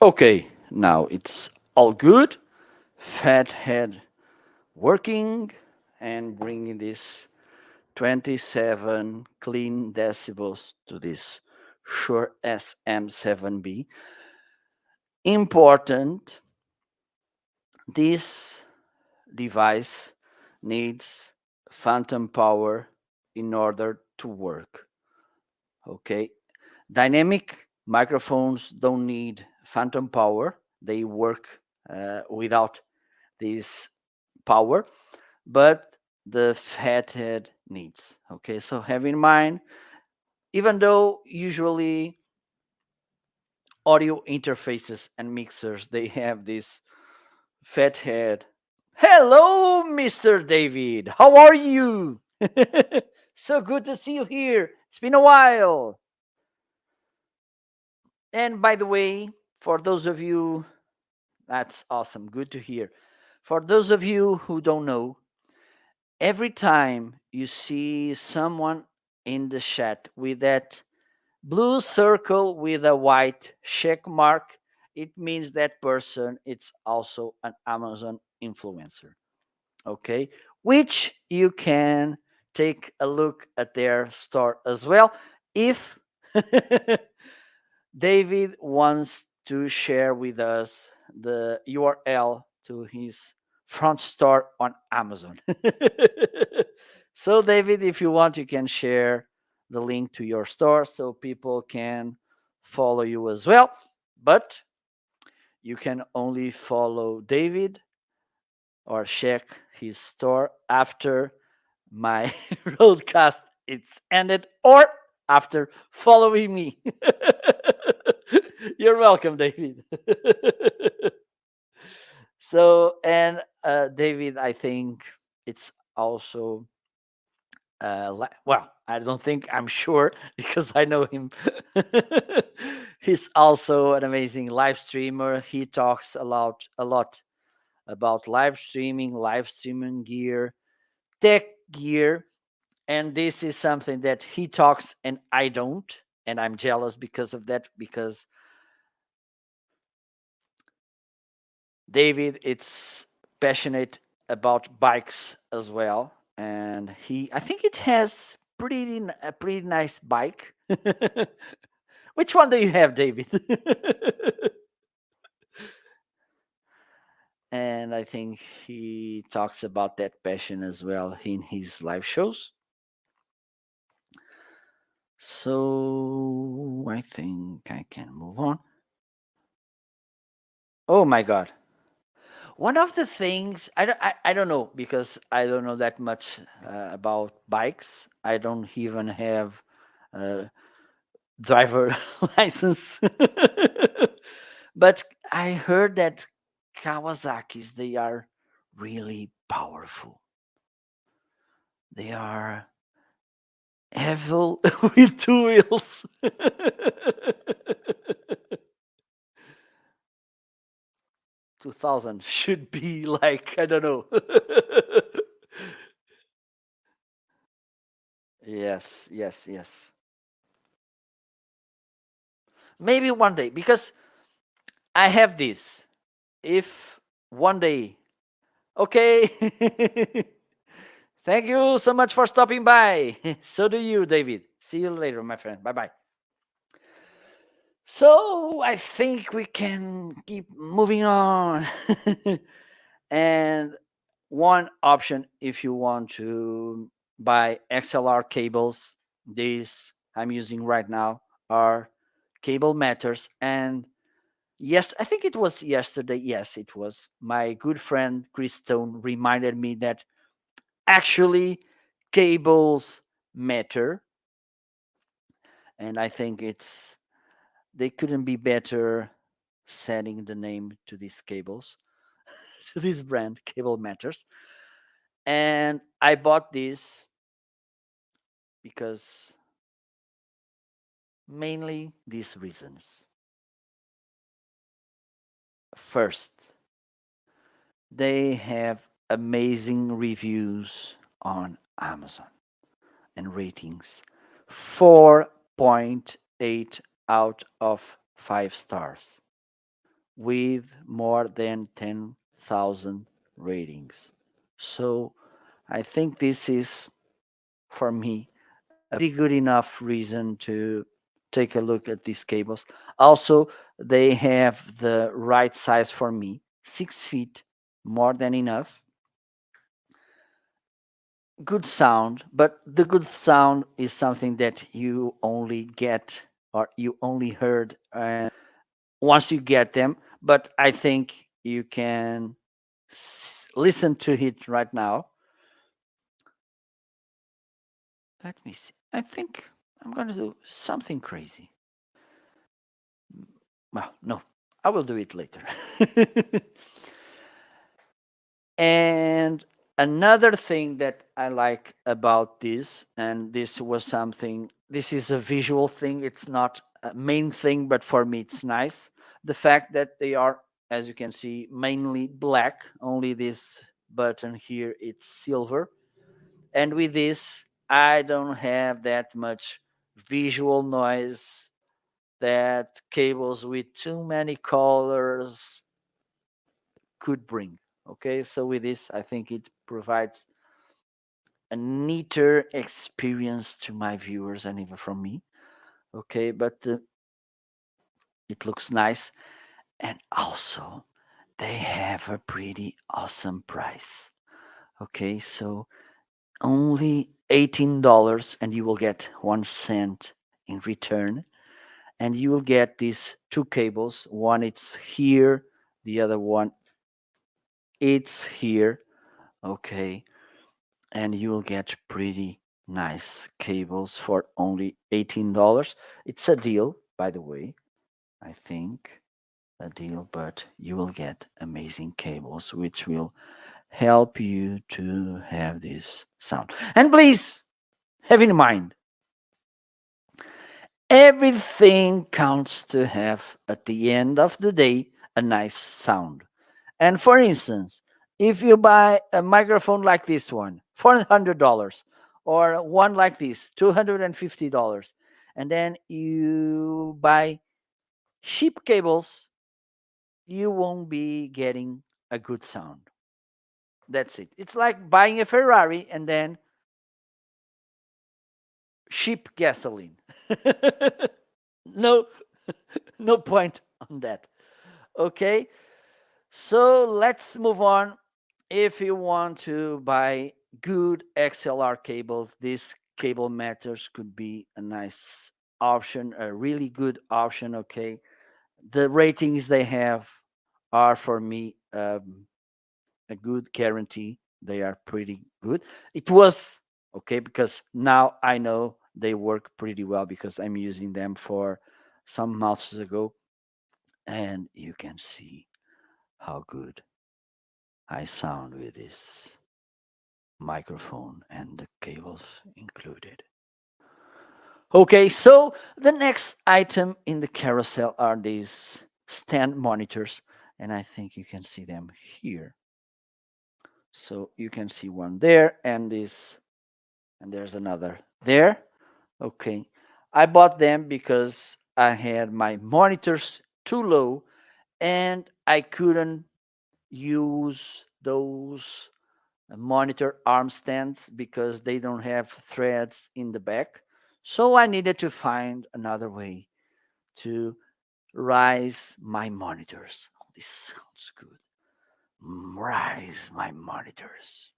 Okay, now it's all good. Fathead working and bringing this 27 clean decibels to this Shure SM7B. Important, this device needs phantom power in order to work. Okay, dynamic microphones don't need phantom power, they work without this power, but the fathead needs. Okay, so have in mind, even though usually audio interfaces and mixers they have this fathead. Hello, Mr. David. How are you? So good to see you here. It's been a while. And by the way, for those of you, that's awesome. Good to hear. For those of you who don't know, every time you see someone in the chat with that blue circle with a white check mark, it means that person it's also an Amazon influencer. Okay, which you can take a look at their store as well if David wants to share with us the URL to his front store on Amazon. So, David, if you want, you can share the link to your store so people can follow you as well. But you can only follow David or check his store after my broadcast it's ended or after following me. You're welcome, David. So, and David, I think it's also well, I don't think, I'm sure because I know him. He's also an amazing live streamer. He talks a lot about live streaming gear, tech gear, and this is something that he talks and I don't, and I'm jealous because of that, because David it's passionate about bikes as well, and I think it has a pretty nice bike. Which one do you have, David? And I think he talks about that passion as well in his live shows. So I think I can move on. Oh my God. One of the things I don't know because I don't know that much about bikes. I don't even have a driver license. But I heard that Kawasaki's they are really powerful. They are evil with two wheels. 2000 should be like, I don't know. Yes, yes, yes. Maybe one day, because I have this. If one day, okay. Thank you so much for stopping by. So do you, David. See you later, my friend. Bye bye. So I think we can keep moving on. And one option, if you want to buy XLR cables, these I'm using right now are Cable Matters. And yes, I think it was yesterday. Yes, it was. My good friend Chris Stone reminded me that actually cables matter. And I think they couldn't be better setting the name to these cables, to this brand, Cable Matters. And I bought this because mainly these reasons. First, they have amazing reviews on Amazon and ratings. 4.8 out of 5 stars with more than 100,000 ratings. So I think this is, for me, a pretty good enough reason to take a look at these cables. Also, they have the right size for me, 6 feet, more than enough. Good sound, but the good sound is something that you only get or you only heard once you get them. But I think you can listen to it right now. Let me see. I think I'm going to do something crazy. Well, no, I will do it later. And another thing that I like about this, and this was something, this is a visual thing, it's not a main thing, but for me it's nice. The fact that they are, as you can see, mainly black, only this button here, it's silver. And with this, I don't have that much visual noise that cables with too many colors could bring. Okay, so with this, I think it provides a neater experience to my viewers and even from me. Okay, but it looks nice, and also they have a pretty awesome price. Okay, so only $18, and you will get 1 cent in return, and you will get these two cables. One it's here, the other one it's here. Okay, and you will get pretty nice cables for only $18. It's a deal, by the way. I think a deal, but you will get amazing cables which will help you to have this sound. And please have in mind, everything counts to have, at the end of the day, a nice sound. And for instance, if you buy a microphone like this one, $400, or one like this, $250, and then you buy cheap cables, you won't be getting a good sound. That's it. It's like buying a Ferrari and then cheap gasoline. No, no point on that. Okay, so let's move on. If you want to buy good XLR cables, this cable matters could be a nice option, a really good option. Okay, the ratings they have are, for me, a good guarantee. They are pretty good. It was okay because now I know they work pretty well because I'm using them for some months ago, and you can see how good I sound with this microphone and the cables included. Okay, so the next item in the carousel are these stand monitors, and I think you can see them here. So you can see one there, and this, and there's another there. Okay, I bought them because I had my monitors too low and I couldn't use those monitor arm stands because they don't have threads in the back. So I needed to find another way to rise my monitors. Oh, this sounds good. Rise my monitors.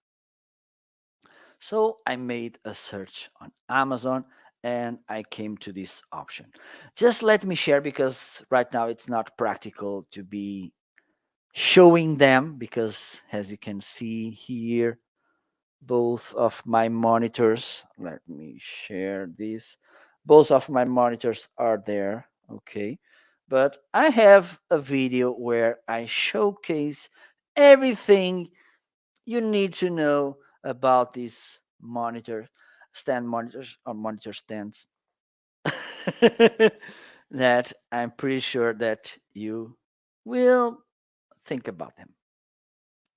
So I made a search on Amazon and I came to this option. Just let me share because right now it's not practical to be showing them because, as you can see here, both of my monitors, let me share this, both of my monitors are there. Okay, but I have a video where I showcase everything you need to know about these monitor stand monitors or monitor stands that I'm pretty sure that you will think about them.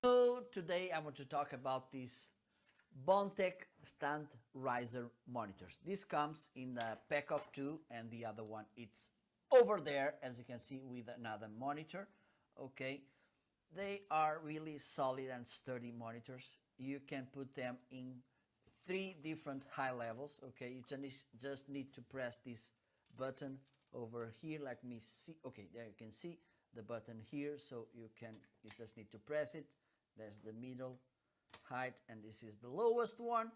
So today I want to talk about these Bontech stand riser monitors. This comes in a pack of two, and the other one it's over there, as you can see, with another monitor. Okay, They are really solid and sturdy monitors. You can put them in three different high levels. Okay, you just need to press this button over here. Let me see. Okay, there you can see the button here. So you just need to press it. That's the middle height, and this is the lowest one.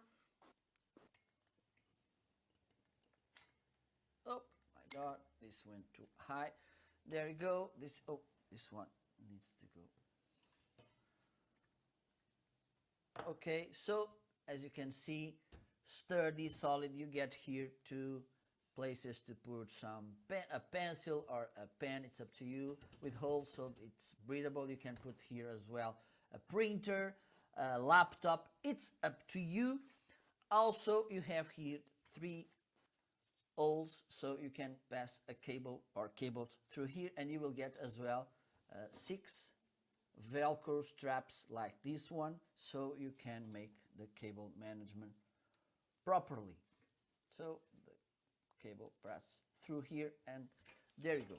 Oh my god, this went too high. There you go. This one needs to go. Okay, so as you can see, sturdy, solid. You get here two places to put a pencil or a pen. It's up to you. With holes, so it's breathable. You can put here as well a printer, a laptop. It's up to you. Also, you have here three holes, so you can pass a cable or cable through here, and you will get as well six Velcro straps like this one, so you can make the cable management properly. So the cable pass through here, and there you go.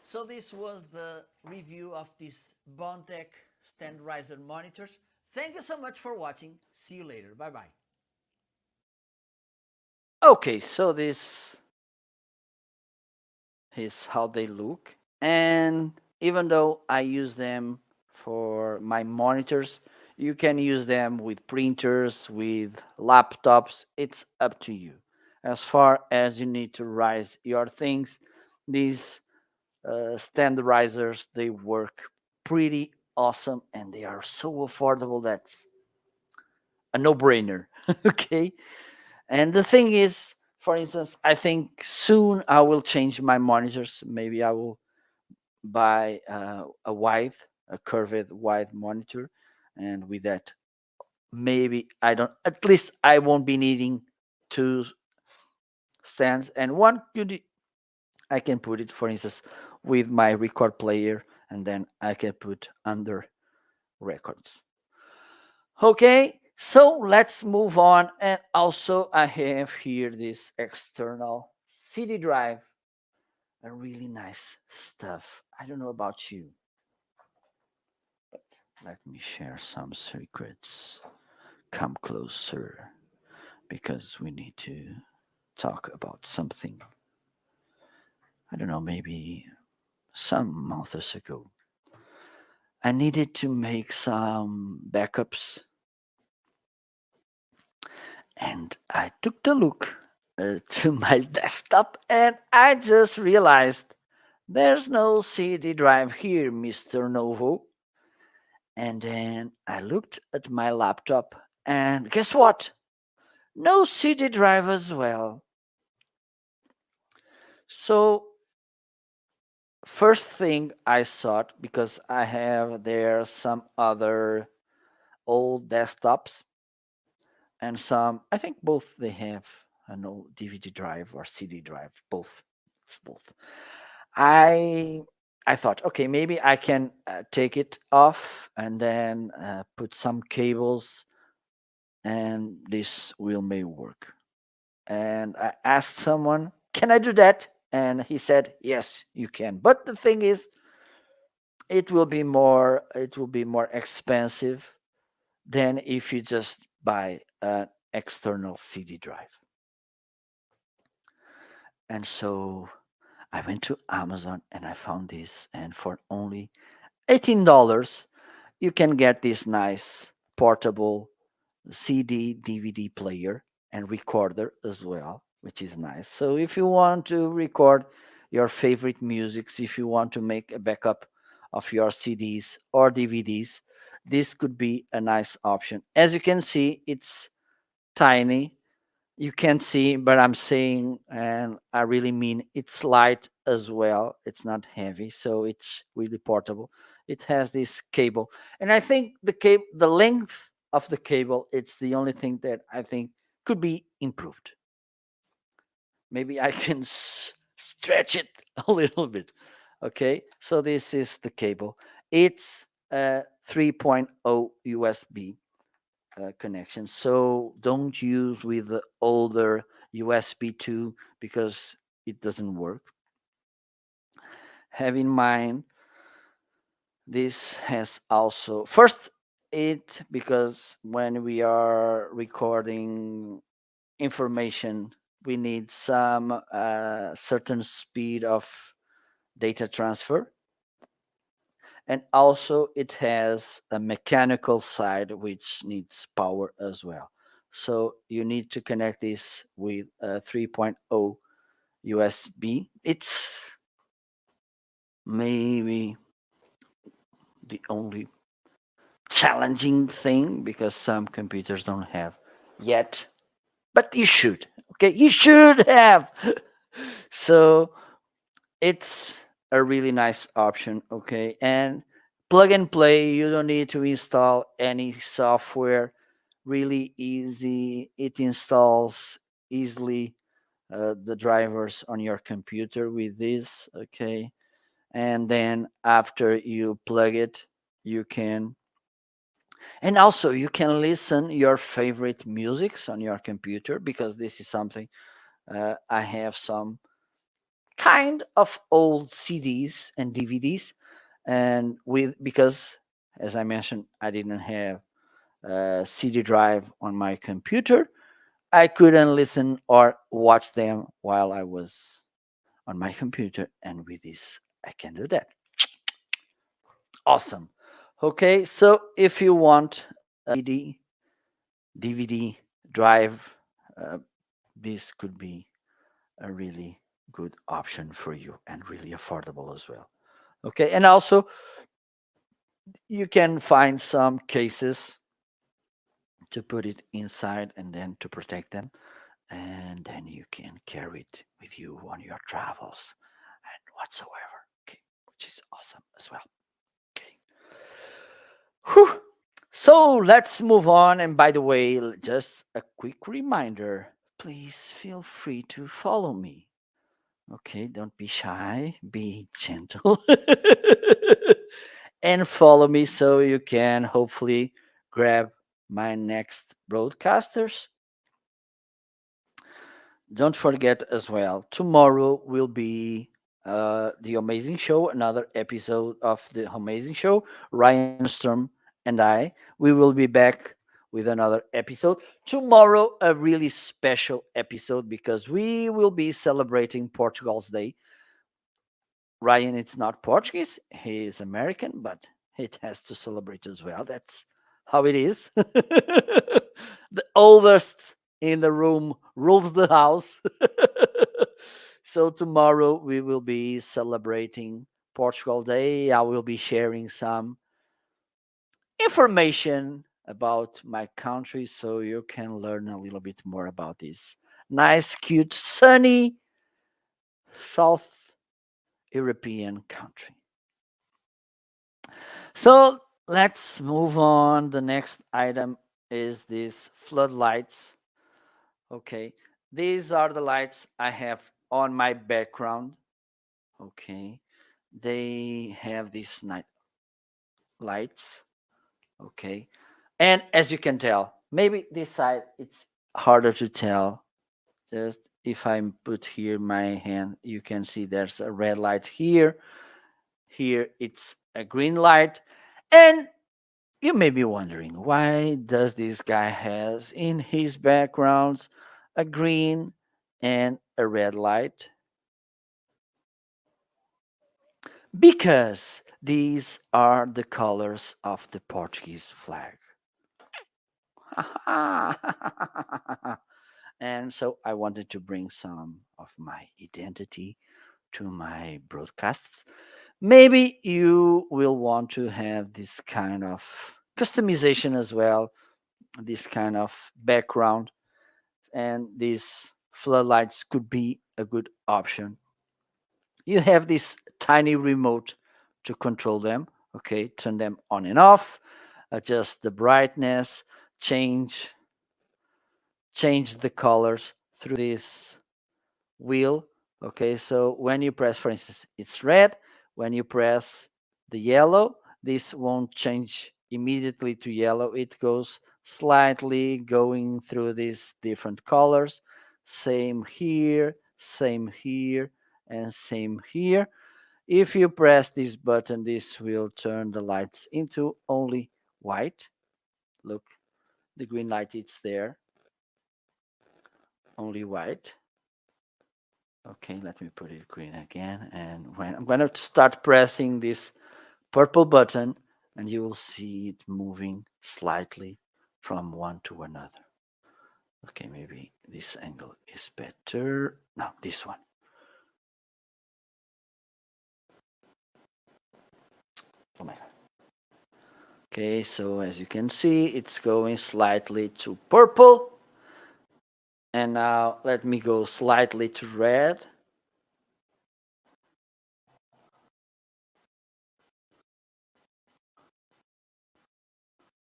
So this was the review of this Bondtech stand riser monitors. Thank you so much for watching. See you later. Bye bye. Okay, so this is how they look. And even though I use them for my monitors, you can use them with printers, with laptops. It's up to you. As far as you need to rise your things, these standardizers, they work pretty awesome and they are so affordable. That's a no-brainer. Okay. And the thing is, for instance, I think soon I will change my monitors. Maybe I will buy a curved wide monitor, and with that, maybe I don't. At least I won't be needing two stands, and one could I can put it, for instance, with my record player, and then I can put under records. Okay, so let's move on. And also, I have here this external CD drive, a really nice stuff. I don't know about you, but let me share some secrets. Come closer because we need to talk about something. I don't know, maybe some months ago. I needed to make some backups, and I took the look to my desktop, and I just realized there's no CD drive here, Mr. Novo. And then I looked at my laptop, and guess what? No CD drive as well. So, first thing I thought, because I have there some other old desktops and some, I think both they have an old DVD drive or CD drive, both. It's both. I I thought, okay, maybe I can take it off and then put some cables, and this will may work. And I asked someone, "Can I do that?" And he said, "Yes, you can." But the thing is, it will be more expensive than if you just buy an external CD drive. And so I went to Amazon and I found this, and for only $18, you can get this nice portable CD DVD player and recorder as well, which is nice. So if you want to record your favorite musics, if you want to make a backup of your CDs or DVDs, this could be a nice option. As you can see, it's tiny. You can't see, but I'm saying, and I really mean, it's light as well. It's not heavy, so it's really portable. It has this cable, and I think the length of the cable, it's the only thing that I think could be improved. Maybe I can stretch it a little bit. Okay, so this is the cable. It's a 3.0 USB connection. So don't use with the older USB 2 because it doesn't work. Have in mind This has also first it because when we are recording information, we need some certain speed of data transfer, and also it has a mechanical side which needs power as well. So you need to connect this with a 3.0 USB. It's maybe the only challenging thing because some computers don't have yet, but you should. Okay, you should have. So it's a really nice option. Okay, and plug and play. You don't need to install any software. Really easy. It installs easily the drivers on your computer with this. Okay, and then after you plug it, you can, and also you can listen your favorite musics on your computer because this is something I have some kind of old CDs and DVDs, and with because as I mentioned, I didn't have a CD drive on my computer. I couldn't listen or watch them while I was on my computer, and with this, I can do that. Awesome. Okay, so if you want a DVD drive, uh, this could be a really good option for you and really affordable as well. Okay, and also you can find some cases to put it inside and then to protect them, and then you can carry it with you on your travels and whatsoever. Okay, which is awesome as well. Okay. Whew. So let's move on. And by the way, just a quick reminder, please feel free to follow me. Okay, don't be shy, be gentle. And follow me so you can hopefully grab my next broadcasters. Don't forget as well, tomorrow will be the Amazing Show, another episode of the Amazing Show. Ryan Storm and I, we will be back with another episode. Tomorrow, a really special episode because we will be celebrating Portugal's Day. Ryan, it's not Portuguese, he is American, but it has to celebrate as well. That's how it is. The oldest in the room rules the house. So tomorrow we will be celebrating Portugal Day. I will be sharing some information about my country so you can learn a little bit more about this nice, cute, sunny South European country. So let's move on. The next item is these floodlights. Okay, these are the lights I have on my background. Okay, they have these night lights. Okay, and as you can tell, maybe this side it's harder to tell. Just if I put here my hand, you can see there's a red light here. Here it's a green light, and you may be wondering why does this guy has in his backgrounds a green and a red light? Because these are the colors of the Portuguese flag. And so I wanted to bring some of my identity to my broadcasts. Maybe you will want to have this kind of customization as well, this kind of background, and these floodlights could be a good option. You have this tiny remote to control them. Okay, turn them on and off, adjust the brightness, change the colors through this wheel. Okay, so when you press, for instance, it's red. When you press the yellow, this won't change immediately to yellow. It goes slightly going through these different colors. Same here, and same here. If you press this button, this will turn the lights into only white. Look, the green light, it's there, only white. Okay, let me put it green again. And when I'm going to start pressing this purple button, and you will see it moving slightly from one to another. Okay, maybe this angle is better. No, this one. Oh my God. Okay, so as you can see, it's going slightly to purple. And now let me go slightly to red.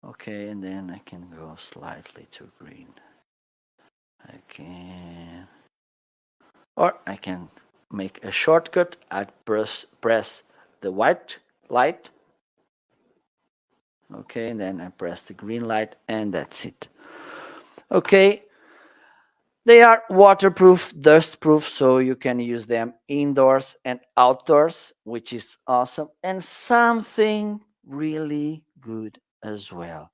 Okay, and then I can go slightly to green. I can, or I can make a shortcut. I press the white light. Okay, and then I press the green light, and that's it. Okay, they are waterproof, dustproof, so you can use them indoors and outdoors, which is awesome. And something really good as well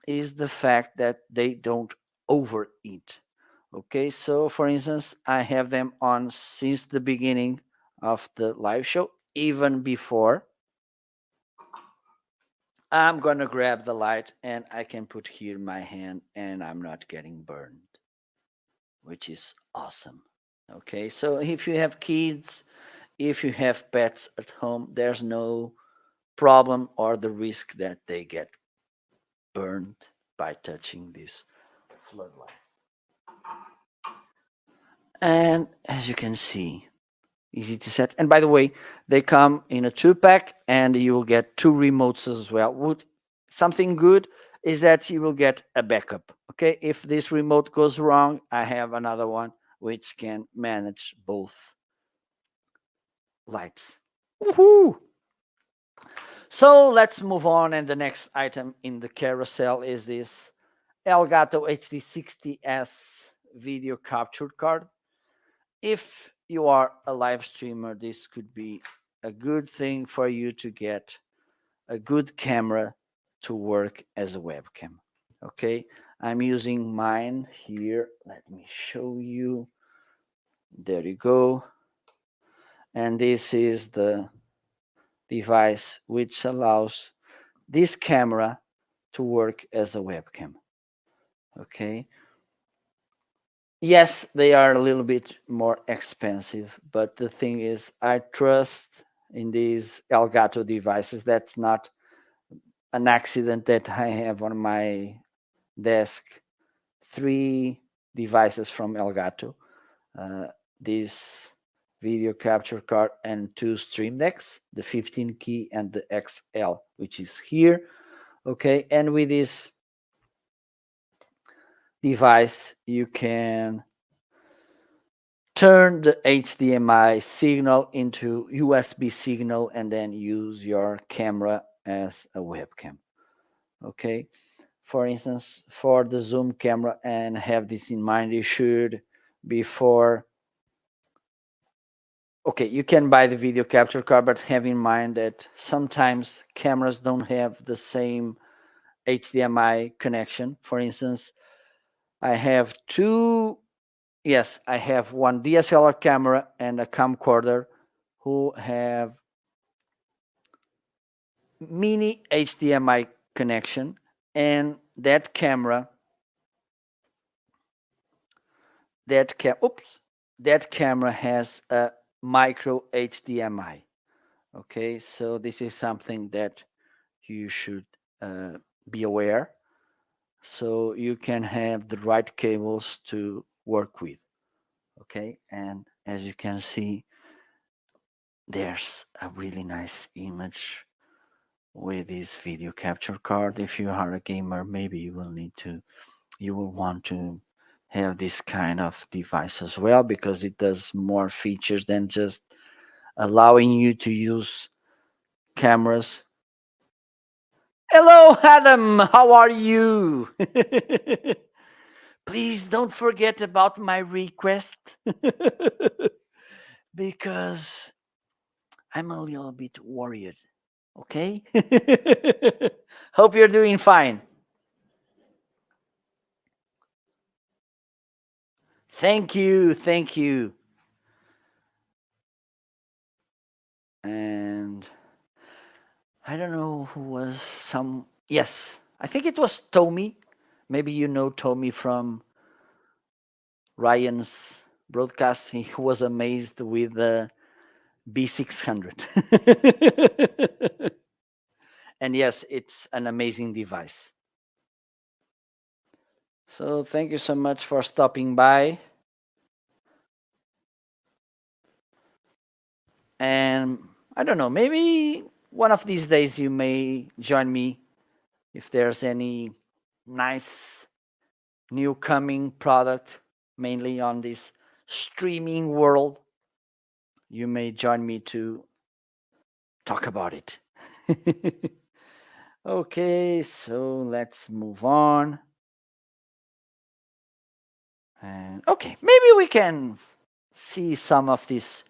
is the fact that they don't overeat. Okay, so for instance, I have them on since the beginning of the live show, even before. I'm gonna grab the light and I can put here my hand and I'm not getting burned, which is awesome. Okay, so if you have kids, if you have pets at home, there's no problem or the risk that they get burned by touching these floodlights. And as you can see, easy to set. And by the way, they come in a 2-pack and you will get 2 remotes as well. Something good is that you will get a backup. Okay, if this remote goes wrong, I have another one which can manage both lights. Woohoo! So let's move on, and the next item in the carousel is this Elgato HD60S video capture card. If you are a live streamer, this could be a good thing for you to get a good camera to work as a webcam. Okay, I'm using mine here. Let me show you. There you go. And this is the device which allows this camera to work as a webcam. Okay. Yes, they are a little bit more expensive, but the thing is, I trust in these Elgato devices. That's not an accident that I have on my desk. 3 devices from Elgato. This video capture card and 2 Stream Decks, the 15 key and the XL, which is here. Okay, and with this device, you can turn the HDMI signal into USB signal and then use your camera as a webcam. Okay, for instance, for the zoom camera, and have this in mind, you should, before, okay, you can buy the video capture card, but have in mind that sometimes cameras don't have the same HDMI connection. For instance, I have I have one DSLR camera and a camcorder who have mini HDMI connection, and that camera has a micro HDMI. Okay, so this is something that you should be aware, so you can have the right cables to work with. Okay, and as you can see, there's a really nice image with this video capture card. If you are a gamer, maybe you will want to have this kind of device as well, because it does more features than just allowing you to use cameras. Hello, Adam, how are you? Please don't forget about my request, because I'm a little bit worried. Okay? Hope you're doing fine. Thank you. Thank you. And I don't know who was some. Yes, I think it was Tommy. Maybe you know Tommy from Ryan's broadcast. He was amazed with the B600. And yes, it's an amazing device. So thank you so much for stopping by. And I don't know, maybe one of these days you may join me if there's any nice new coming product, mainly on this streaming world. You may join me to talk about it. Okay, so let's move on. And okay, maybe we can see some of these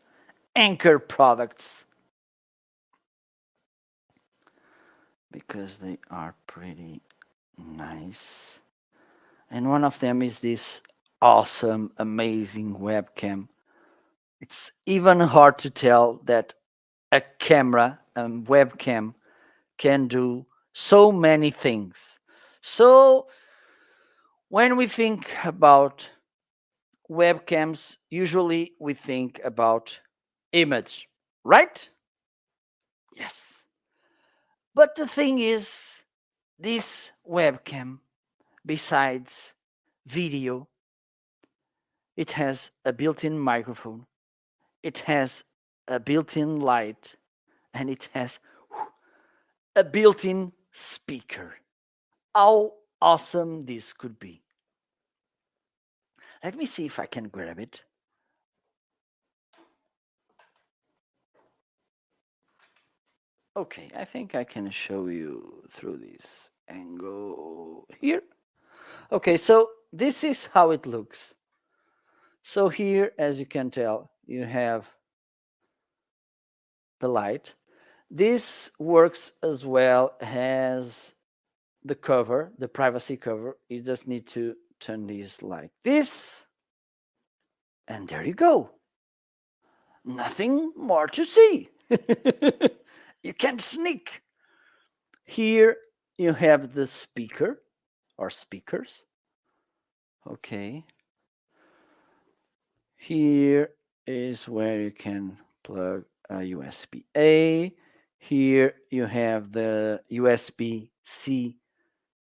Anker products because they are pretty nice. And one of them is this awesome, amazing webcam. It's even hard to tell that a camera, a webcam, can do so many things. So when we think about webcams, usually we think about image, right? Yes. But the thing is, this webcam, besides video, it has a built-in microphone, it has a built-in light, and it has a built-in speaker. How awesome this could be. Let me see if I can grab it. Okay, I think I can show you through this angle here. Okay, so this is how it looks. So here, as you can tell, you have the light. This works as well as the cover, the privacy cover. You just need to turn this like this. And there you go. Nothing more to see. You can't sneak. Here you have the speaker or speakers. Okay. Here is where you can plug a USB-A. Here you have the USB-C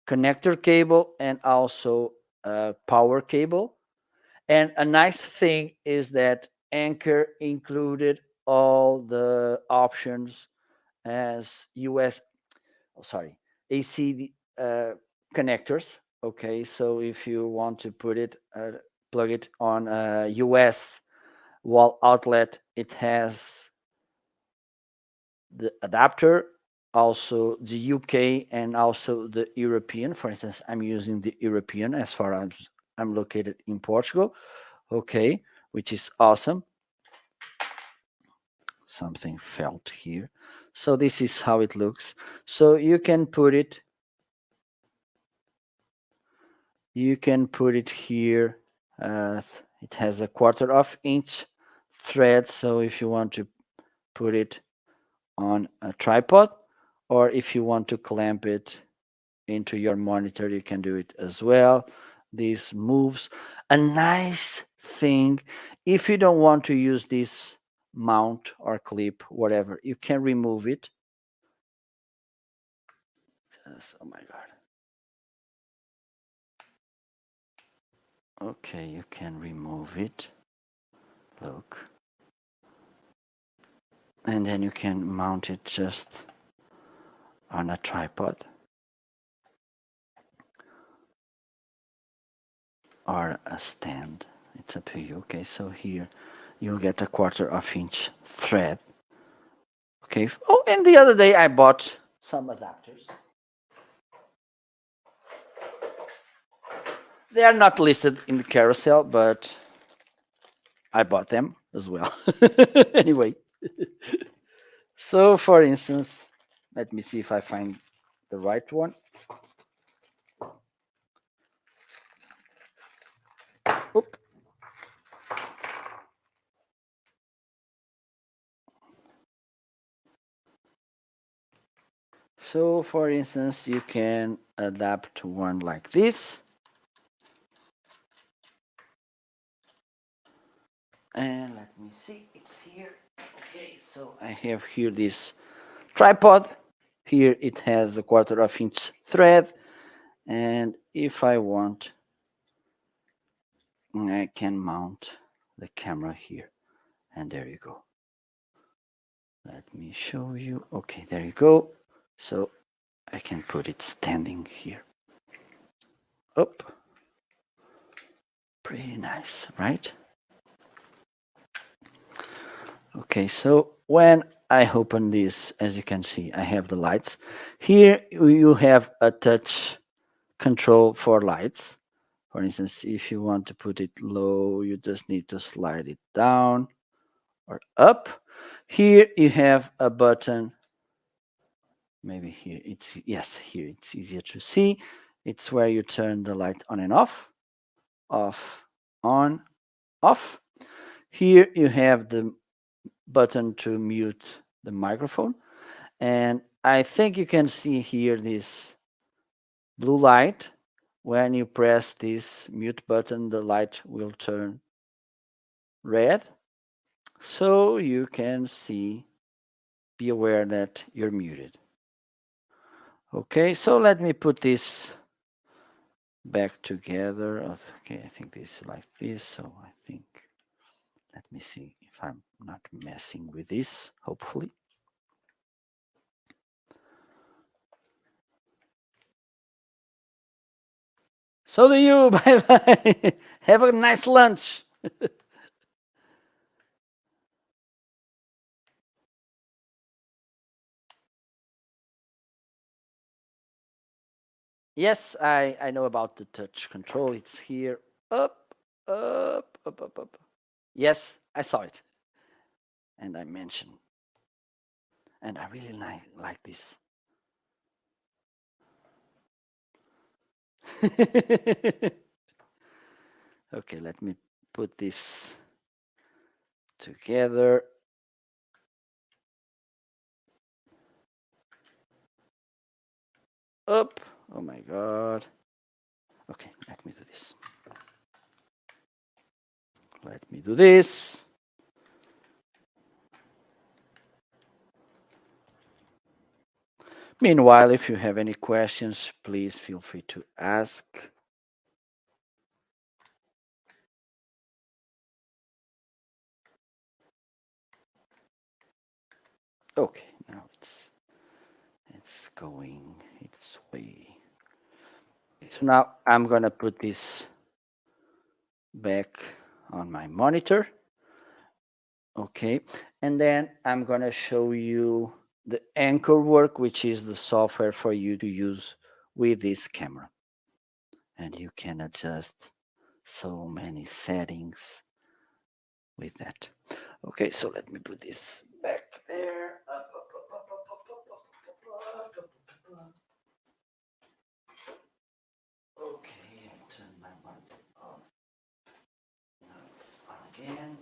connector cable and also a power cable. And a nice thing is that Anker included all the options as AC connectors. Okay, so if you want to plug it on a US wall outlet, it has the adapter, also the UK and also the European. For instance, I'm using the European as far as I'm located in Portugal. Okay, which is awesome. Something felt here. So this is how it looks. So you can put it here. It has a 1/4 inch thread. So if you want to put it on a tripod, or if you want to clamp it into your monitor, you can do it as well. This moves. A nice thing, if you don't want to use this mount or clip, whatever, you can remove it. Oh my god. Okay, you can remove it. Look. And then you can mount it just on a tripod or a stand. It's up to you. Okay, so here you'll get a 1/4 inch thread. Okay. Oh, and the other day I bought some adapters. They are not listed in the carousel, but I bought them as well. Anyway. So, for instance, let me see if I find the right one. Oop. So, for instance, you can adapt one like this. And let me see, it's here. Okay, so I have here this tripod. Here it has the 1/4 inch thread. And if I want, I can mount the camera here. And there you go. Let me show you. Okay, there you go. So I can put it standing here. Up. Pretty nice, right? Okay, so when I open this, as you can see, I have the lights. Here you have a touch control for lights. For instance, if you want to put it low, you just need to slide it down or up. Here you have a button. Maybe here it's, yes, here it's easier to see. It's where you turn the light on and off, on, off. Here you have the button to mute the microphone. And I think you can see here this blue light. When you press this mute button, the light will turn red. So you can see, be aware that you're muted. Okay, so let me put this back together. Okay, I think this is like this. So I think, let me see if I'm not messing with this, hopefully. So do you. Bye bye. Have a nice lunch. Yes, I know about the touch control. It's here. Up, up, up, up, up. Yes, I saw it. And I mentioned. And I really like this. Okay, let me put this together. Up. Oh my God. Okay, let me do this. Let me do this. Meanwhile, if you have any questions, please feel free to ask. Okay, now it's going its way. So now I'm gonna put this back on my monitor. Okay, and then I'm gonna show you the Anchor Work, which is the software for you to use with this camera. And you can adjust so many settings with that. Okay, so let me put this back there. Okay, turn my monitor on. Now it's on again.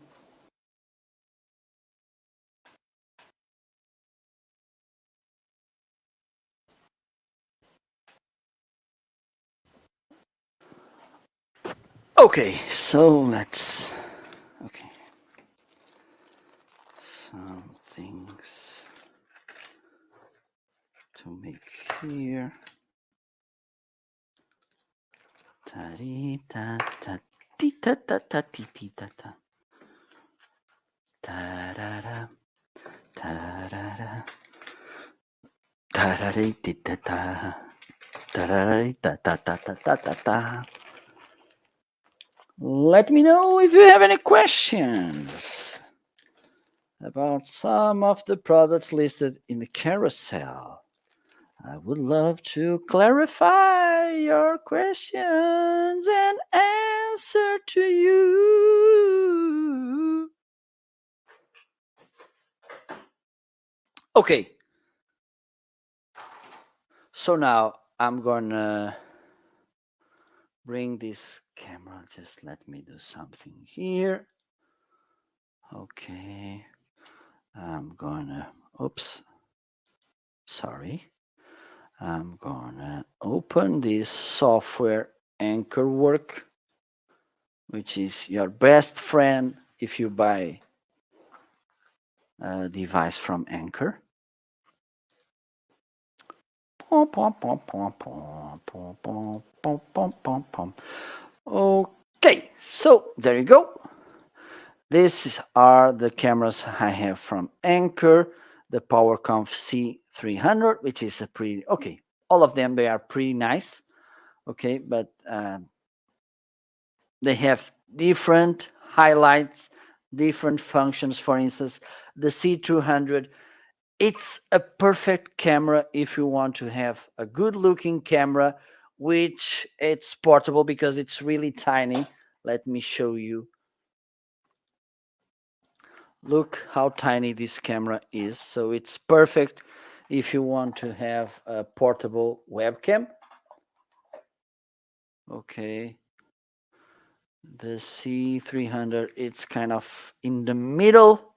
Okay, so let's, okay, some things to make here. Ta-ri-ta, ta-ti-ta-ta-ta-ti-ti-ta-ta. Ta-ra-ra, ta-ra-ra, ta-ra-ri-ti-ta-ta, ta-ra-ri-ta-ta-ta-ta-ta-ta. Let me know if you have any questions about some of the products listed in the carousel. I would love to clarify your questions and answer to you. Okay, so now I'm gonna bring this camera. Just let me do something here. Okay, I'm gonna, oops, sorry. I'm gonna open this software Anchor Work, which is your best friend if you buy a device from Anchor. Okay, so there you go. These are the cameras I have from Anchor, the PowerConf C300, which is a pretty, okay, all of them, they are pretty nice, okay, but they have different highlights, different functions. For instance, the C200, it's a perfect camera if you want to have a good looking camera, which it's portable because it's really tiny. Let me show you. Look how tiny this camera is. So it's perfect if you want to have a portable webcam. Okay. The C300, it's kind of in the middle,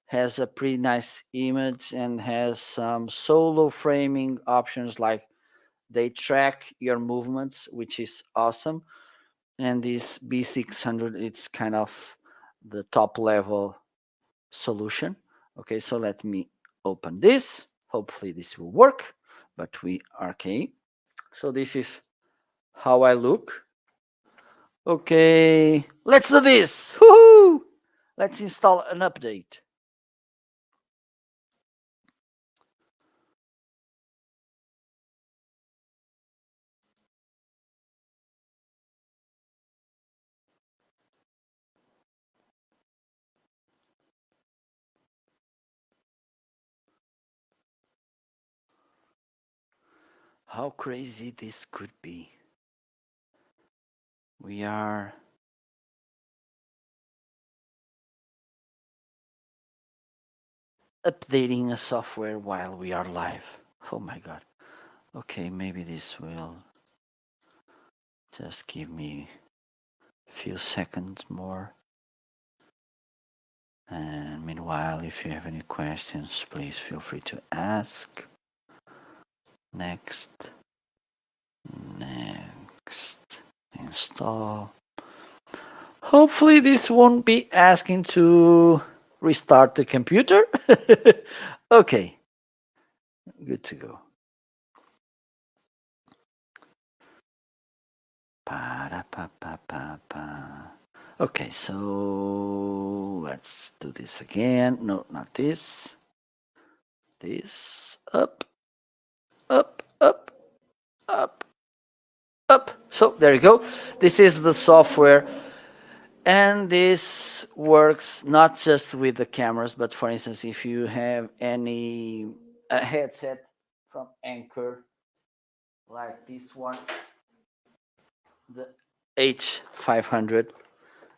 has a pretty nice image and has some solo framing options, like they track your movements, which is awesome. And this B600, it's kind of the top level solution. Okay, so let me open this. Hopefully this will work, but we are okay. So this is how I look. Okay, let's do this. Woohoo! Let's install an update. How crazy this could be. We are updating a software while we are live. Oh my god. Okay, maybe this will just give me a few seconds more. And meanwhile, if you have any questions, please feel free to ask. Next. Next. Install. Hopefully this won't be asking to restart the computer. Okay. Good to go. Okay, so let's do this again. No, not this. This. Up, up, up, up, up. So there you go. This is the software. And this works not just with the cameras, but for instance, if you have any headset from Anchor, like this one, the H500,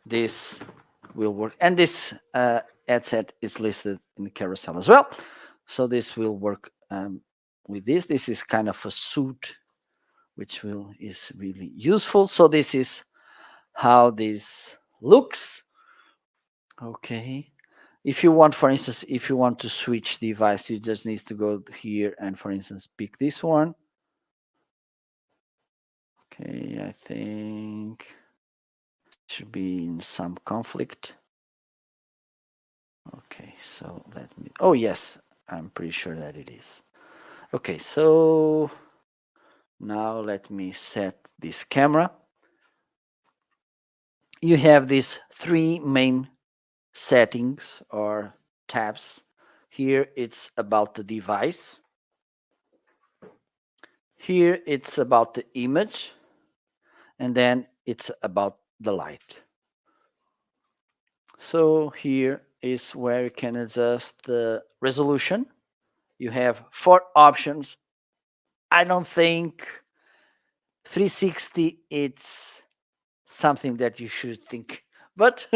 this will work. And this headset is listed in the carousel as well. So this will work with this. This is kind of a suit, which is really useful. So this is how this looks. Okay. If you want, for instance, if you want to switch device, you just need to go here and, for instance, pick this one. Okay, I think it should be in some conflict. Okay, so let me, oh yes, I'm pretty sure that it is. Okay, so now let me set this camera. You have these three main settings or tabs. Here it's about the device. Here it's about the image, and then it's about the light. So here is where you can adjust the resolution. You have 4 options. I don't think 360 it's something that you should think, but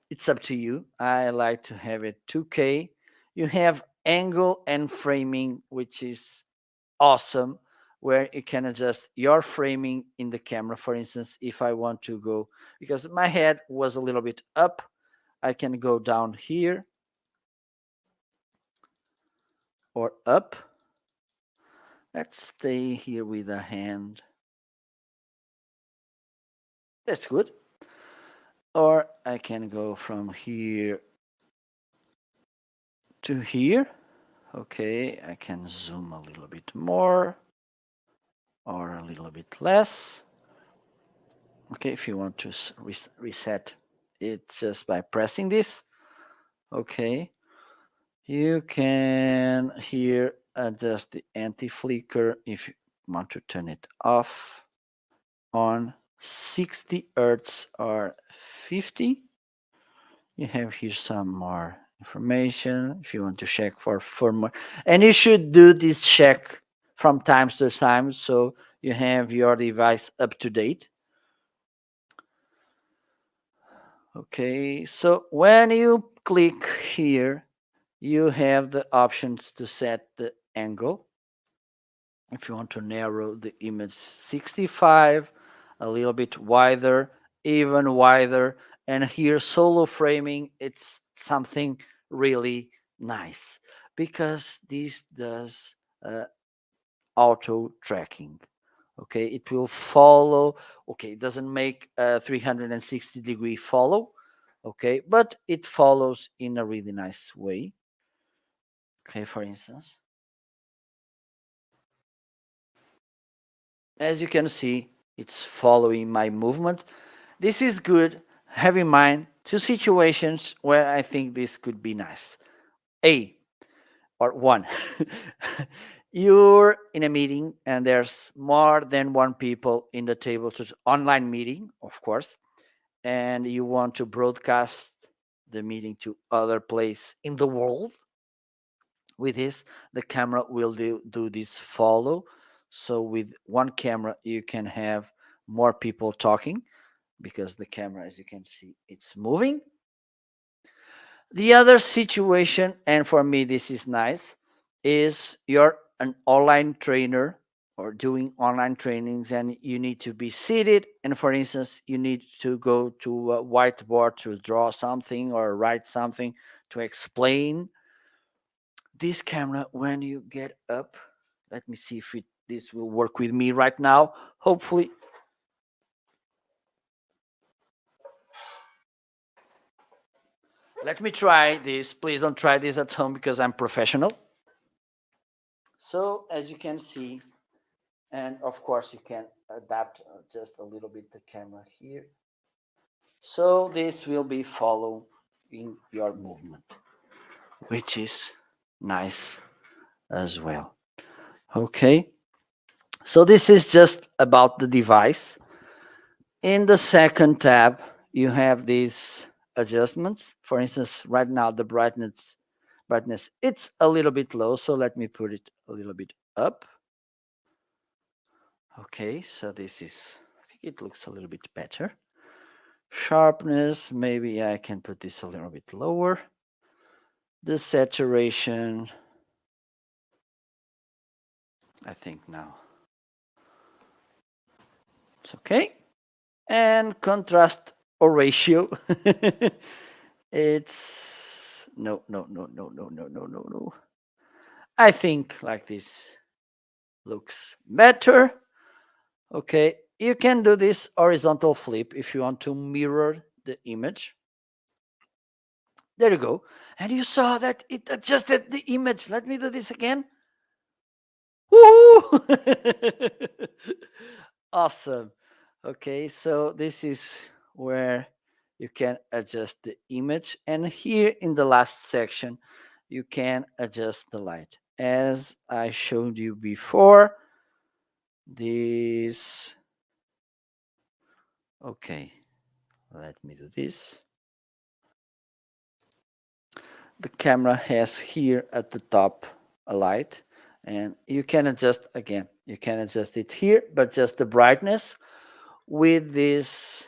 it's up to you. I like to have it 2K. You have angle and framing, which is awesome, where you can adjust your framing in the camera. For instance, if I want to go, because my head was a little bit up, I can go down here or up. Let's stay here with a hand. That's good. Or I can go from here to here. Okay, I can zoom a little bit more or a little bit less. Okay, if you want to reset it just by pressing this. Okay, you can here adjust the anti-flicker if you want to turn it off, on 60 hertz or 50. You have here some more information if you want to check for more, and you should do this check from time to time so you have your device up to date. Okay, so when you click here, you have the options to set the angle. If you want to narrow the image 65, a little bit wider, even wider, and here solo framing, it's something really nice because this does auto tracking. Okay, it will follow. Okay, it doesn't make a 360-degree follow. Okay, but it follows in a really nice way. Okay, for instance, as you can see, it's following my movement. This is good. Have in mind two situations where I think this could be nice. A, or one, you're in a meeting and there's more than one people in the table to online meeting, of course, and you want to broadcast the meeting to other place in the world. With this, the camera will do this follow. So with one camera, you can have more people talking because the camera, as you can see, it's moving. The other situation, and for me this is nice, is you're an online trainer or doing online trainings and you need to be seated, and for instance you need to go to a whiteboard to draw something or write something to explain. This camera, when you get up, let me see if this will work with me right now, hopefully. Let me try this. Please don't try this at home because I'm professional. So as you can see, and of course you can adapt just a little bit the camera here. So this will be following your movement, which is nice as well. Okay, so this is just about the device. In the second tab, you have these adjustments. For instance, right now the brightness it's a little bit low, so let me put it a little bit up. Okay, so this is, I think it looks a little bit better. Sharpness, maybe I can put this a little bit lower. The saturation, I think now it's okay. And contrast or ratio, it's no. I think like this looks better. Okay, you can do this horizontal flip if you want to mirror the image. There you go. And you saw that it adjusted the image. Let me do this again. Woo! Awesome. Okay, so this is where you can adjust the image. And here in the last section, you can adjust the light. As I showed you before, this. Okay, let me do this. The camera has here at the top a light, and you can adjust again. You can adjust it here, but just the brightness. With this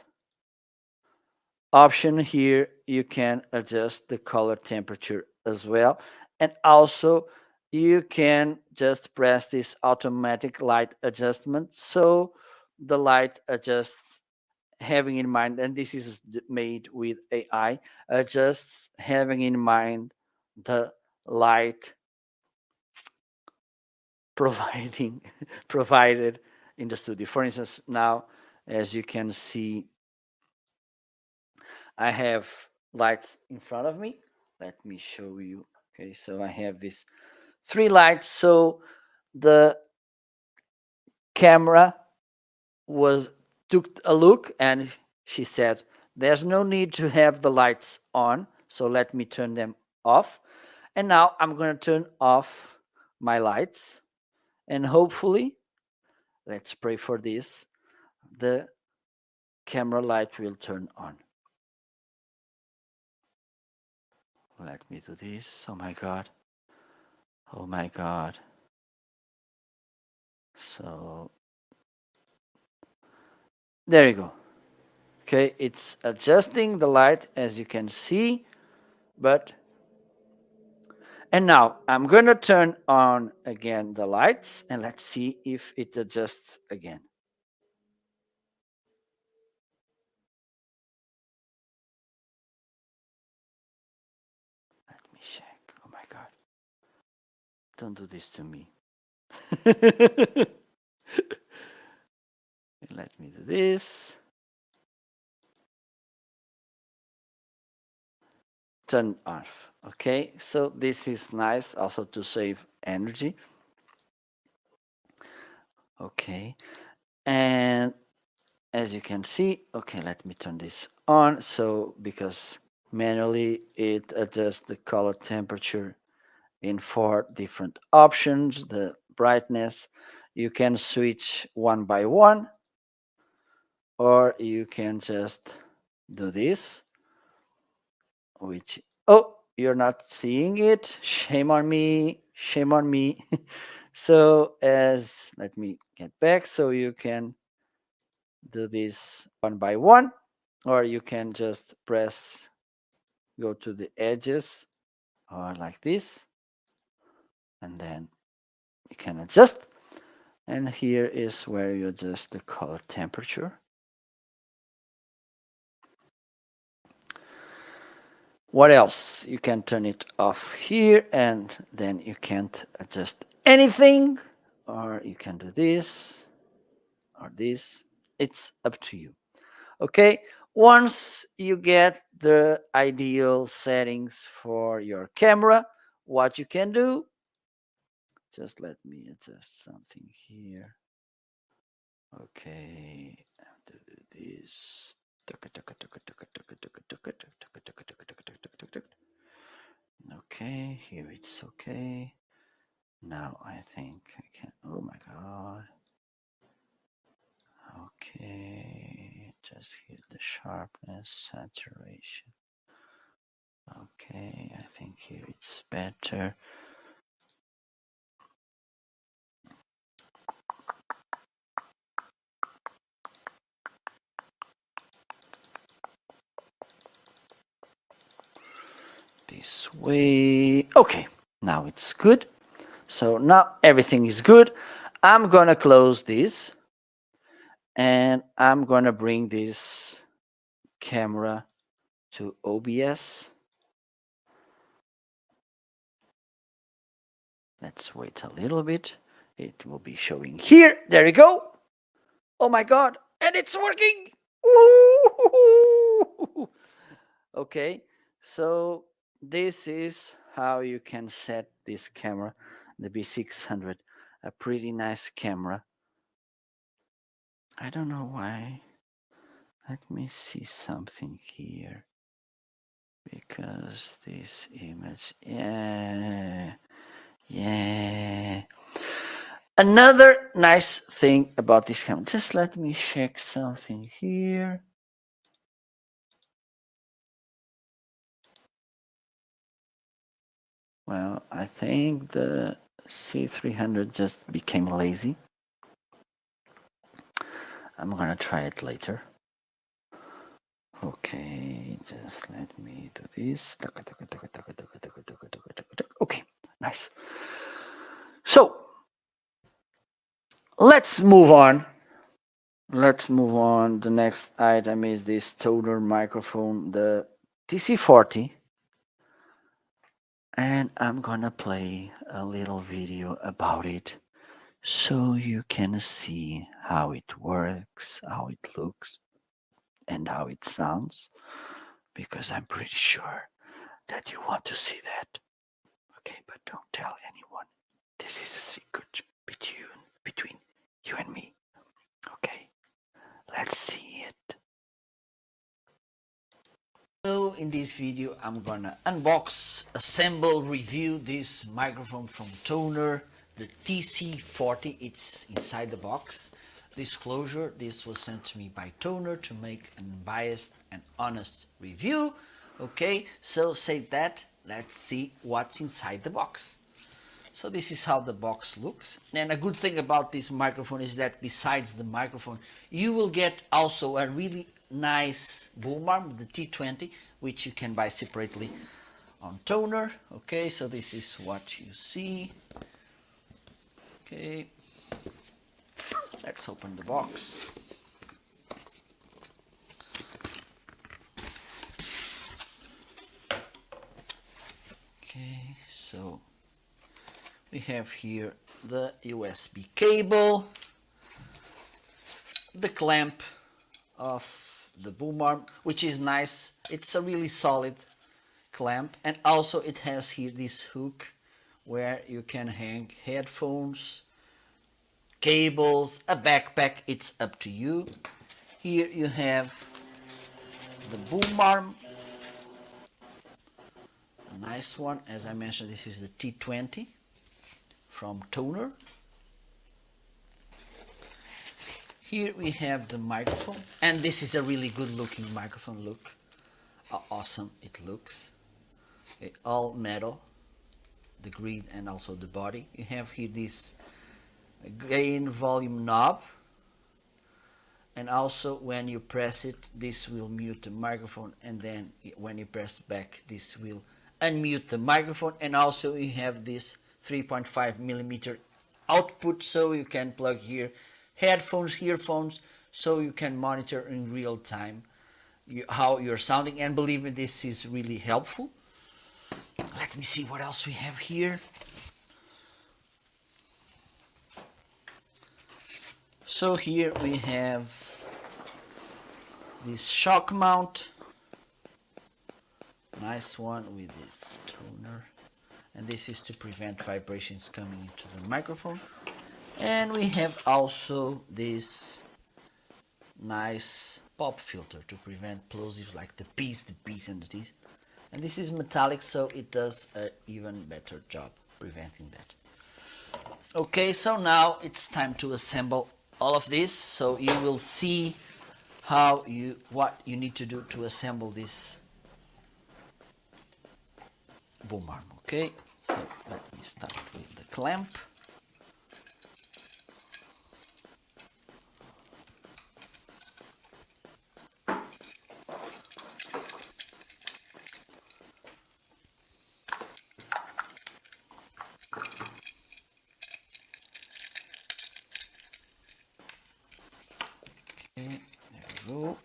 option here, you can adjust the color temperature as well. And also you can just press this automatic light adjustment, so the light adjusts having in mind, and this is made with AI, just having in mind the light providing provided in the studio. For instance, now as you can see, I have lights in front of me. Let me show you. Okay, so I have these 3 lights. So the camera was took a look and she said, there's no need to have the lights on, so let me turn them off. And now I'm going to turn off my lights, and hopefully, let's pray for this, the camera light will turn on. Let me do this. Oh my God. Oh my God. So there you go. Okay, it's adjusting the light as you can see, but and now I'm gonna turn on again the lights and let's see if it adjusts again. Let me check. Oh my God. Don't do this to me. Let me do this. Turn off. Okay, so this is nice also to save energy. Okay, and as you can see, okay, let me turn this on. So because manually it adjusts the color temperature in 4 different options, the brightness, you can switch one by one, or you can just do this, which, oh, you're not seeing it. Shame on me. Shame on me. So as, let me get back, so you can do this one by one, or you can just press, go to the edges, or like this, and then you can adjust. And here is where you adjust the color temperature. What else? You can turn it off here, and then you can't adjust anything, or you can do this or this. It's up to you. Okay, once you get the ideal settings for your camera, what you can do, just let me adjust something here. Okay, do this. Okay, here it's okay. Now I think I can, oh my God. Okay, just hit the sharpness, saturation. Okay, I think here it's better. This way. Okay, now it's good. So now everything is good. I'm gonna close this and I'm gonna bring this camera to OBS. Let's wait a little bit. It will be showing here. There you go. Oh my God. And it's working. Woo! Okay. So this is how you can set this camera, the B600, a pretty nice camera. I don't know why. Let me see something here. Because this image, yeah. Another nice thing about this camera, just let me check something here. Well, I think the C300 just became lazy. I'm gonna try it later. Okay, just let me do this. Okay, Nice. So let's move on. Let's move on. The next item is this toner microphone, the TC40. And I'm gonna play a little video about it so you can see how it works, how it looks, and how it sounds, because I'm pretty sure that you want to see that. Okay, but don't tell anyone. This is a secret between you and me. Okay, let's see it. So in this video I'm gonna unbox, assemble, review this microphone from Toner, the TC40. It's inside the box. Disclosure, this was sent to me by Toner to make an unbiased and honest review. Okay, so save that. Let's see what's inside the box. So this is how the box looks. And a good thing about this microphone is that besides the microphone, you will get also a really nice boom arm, the T20, which you can buy separately on Toner. Okay, so this is what you see. Okay, let's open the box. Okay, so we have here the USB cable, the clamp of the boom arm, which is nice. It's a really solid clamp, and also it has here this hook where you can hang headphones, cables, a backpack. It's up to you. Here you have the boom arm, a nice one. As I mentioned, this is the T20 from Toner. Here we have the microphone, and this is a really good looking microphone. Look how awesome it looks. Okay, all metal, the grid and also the body. You have here this gain volume knob, and also when you press it, this will mute the microphone, and then when you press back, this will unmute the microphone. And also you have this 3.5 millimeter output, so you can plug here headphones, earphones, so you can monitor in real time how you're sounding. And believe me, this is really helpful. Let me see what else we have here. So here we have this shock mount, nice one with this toner, and this is to prevent vibrations coming into the microphone. And we have also this nice pop filter to prevent plosives like the P's, and the T's. And this is metallic, so it does an even better job preventing that. Okay, so now it's time to assemble all of this, so you will see what you need to do to assemble this boom arm. Okay, so let me start with the clamp. Okay, there we go.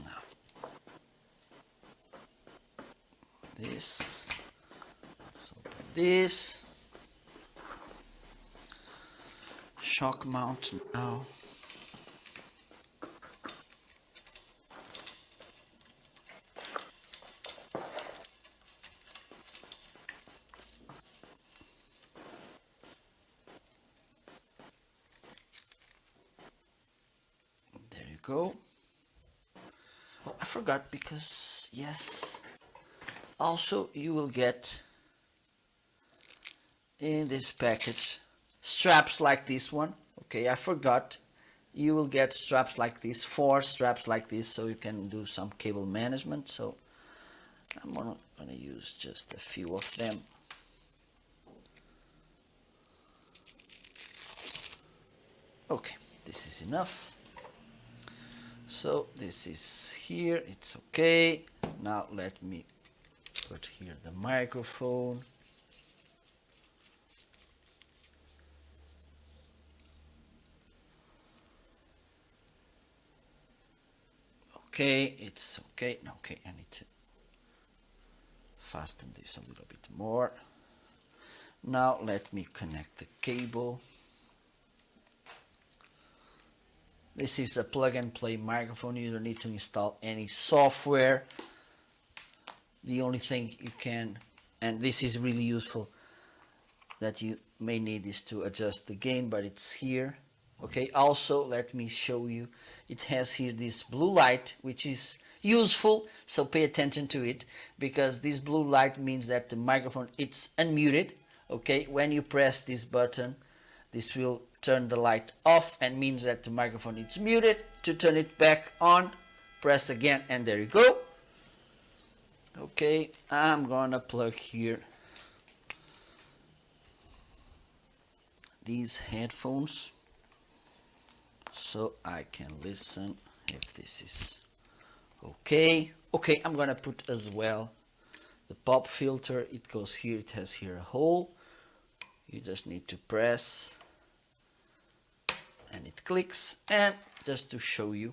Now, this, let's open this. Shock mount now. There you go. Oh, I forgot, because yes, also you will get in this package straps like this one. Okay, I forgot. You will get straps like this, 4 straps like this, so you can do some cable management. So I'm gonna use just a few of them. Okay, this is enough. So this is here, it's okay. Now let me put here the microphone. Okay, it's okay. Okay, I need to fasten this a little bit more. Now let me connect the cable. This is a plug and play microphone. You don't need to install any software. The only thing you can, and this is really useful, that you may need is to adjust the gain, but it's here. Okay, also let me show you, it has here this blue light, which is useful, so pay attention to it, because this blue light means that the microphone it's unmuted. Okay, when you press this button, this will turn the light off and means that the microphone is muted. To turn it back on, press again, and there you go. Okay, I'm gonna plug here these headphones so I can listen if this is okay. Okay, I'm gonna put as well the pop filter. It goes here, it has here a hole. You just need to press and it clicks. And just to show you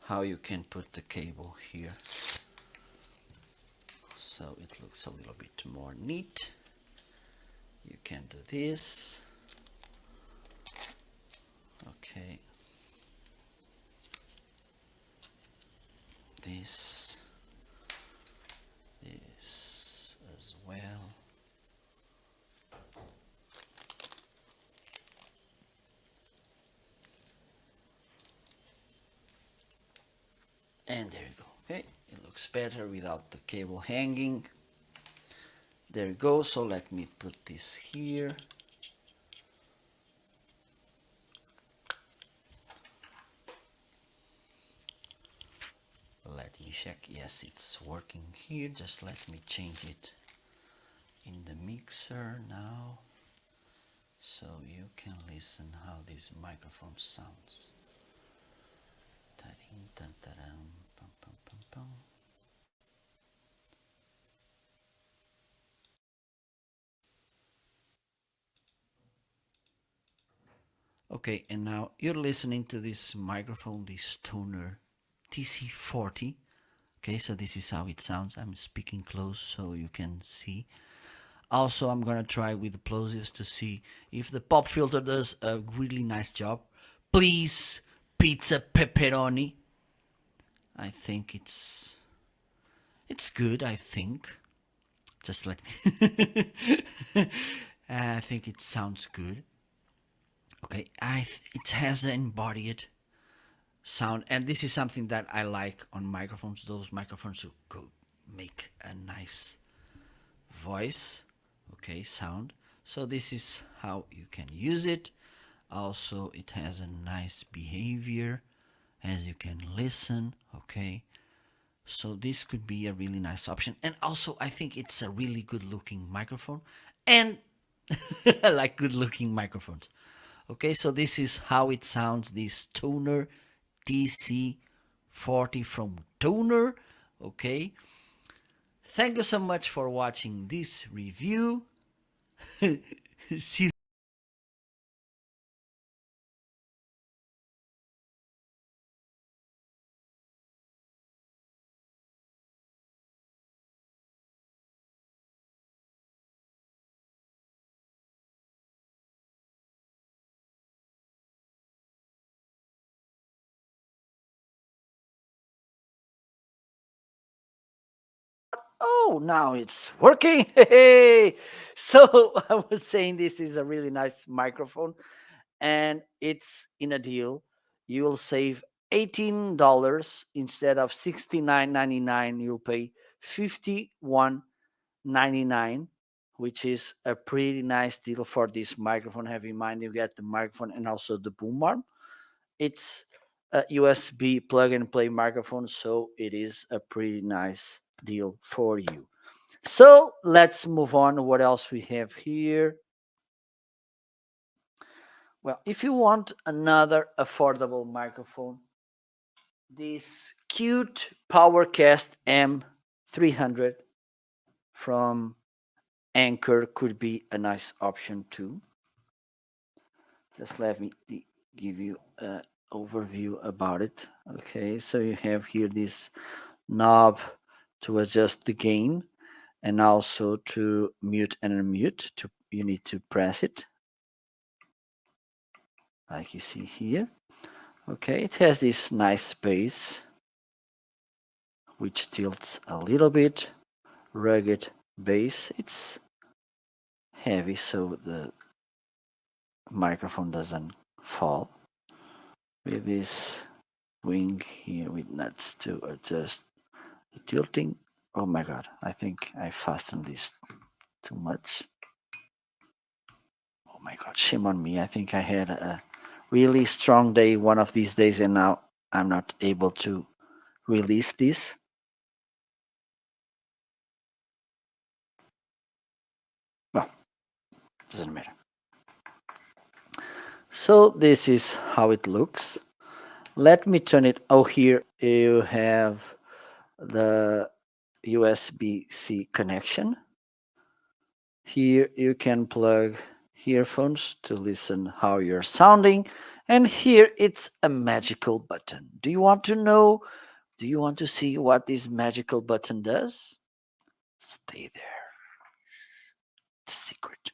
how you can put the cable here so it looks a little bit more neat, you can do this. Okay, this as well. And there you go. Okay, it looks better without the cable hanging. There you go. So let me put this here. Let me check. Yes, it's working here. Just let me change it in the mixer now, so you can listen how this microphone sounds. Okay, and now you're listening to this microphone, this Tonor TC40. Okay, so this is how it sounds. I'm speaking close so you can see. Also, I'm gonna try with the plosives to see if the pop filter does a really nice job. Please, pizza pepperoni. I think it's good. I think. Just let me. I think it sounds good. Okay, it has an embodied sound, and this is something that I like on microphones. Those microphones who make a nice voice, okay, sound. So this is how you can use it. Also, it has a nice behavior, as you can listen. Okay, so this could be a really nice option. And also, I think it's a really good looking microphone, and I like good looking microphones. Okay, so this is how it sounds, this Tonor TC40 from Tonor. Okay, thank you so much for watching this review. See you. Oh, now it's working. Hey, so I was saying this is a really nice microphone, and it's in a deal. You will save $18 instead of $69.99. You'll pay $51.99, which is a pretty nice deal for this microphone. Have in mind you get the microphone and also the boom arm. It's a USB plug and play microphone, so it is a pretty nice deal for you. So let's move on. What else we have here? Well, if you want another affordable microphone, this cute PowerCast M300 from Anchor could be a nice option too. Just let me give you an overview about it. Okay, so you have here this knob to adjust the gain and also to mute and unmute. You need to press it like you see here. Okay, it has this nice bass which tilts a little bit, rugged bass. It's heavy so the microphone doesn't fall. With this wing here with nuts to adjust the tilting. Oh my god, I think I fastened this too much. Oh my god, shame on me. I think I had a really strong day one of these days and now I'm not able to release this. Well, doesn't matter. So this is how it looks. Let me turn it. Oh, here you have the USB-C connection. Here you can plug earphones to listen how you're sounding. And here it's a magical button. Do you want to know? Do you want to see what this magical button does? Stay there. It's a secret.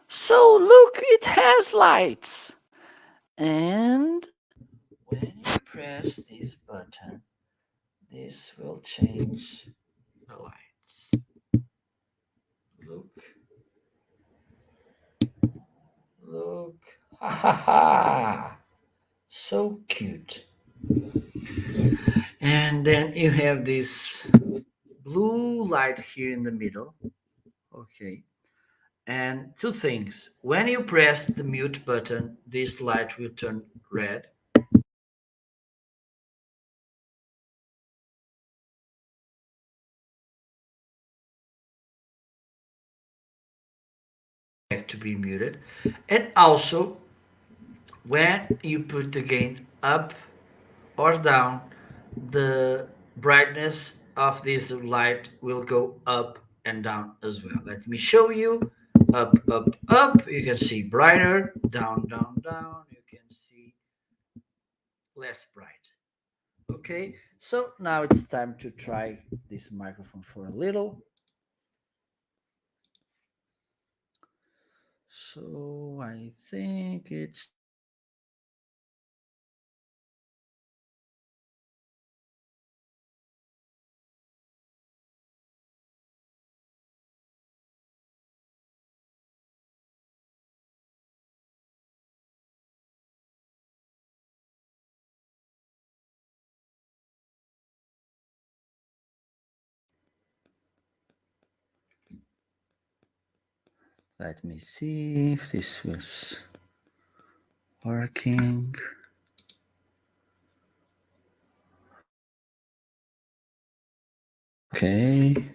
So look, it has lights. And when you press this button, this will change the lights. Look. Look. Ha ha ha. So cute. And then you have this blue light here in the middle. Okay. And two things. When you press the mute button, this light will turn red. Have to be muted. And also, when you put the gain up or down, the brightness of this light will go up and down as well. Let me show you. Up, up, up. You can see brighter. Down, down, down. You can see less bright. Okay, so now it's time to try this microphone for a little. So I think it's let me see if this was working. Okay.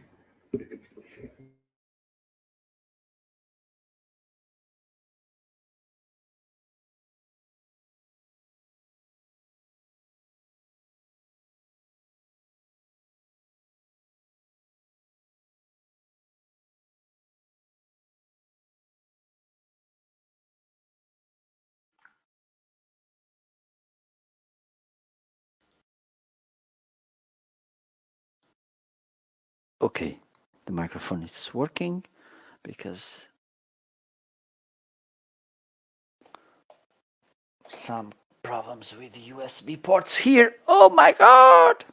Okay, the microphone is working because some problems with the USB ports here. Oh my god!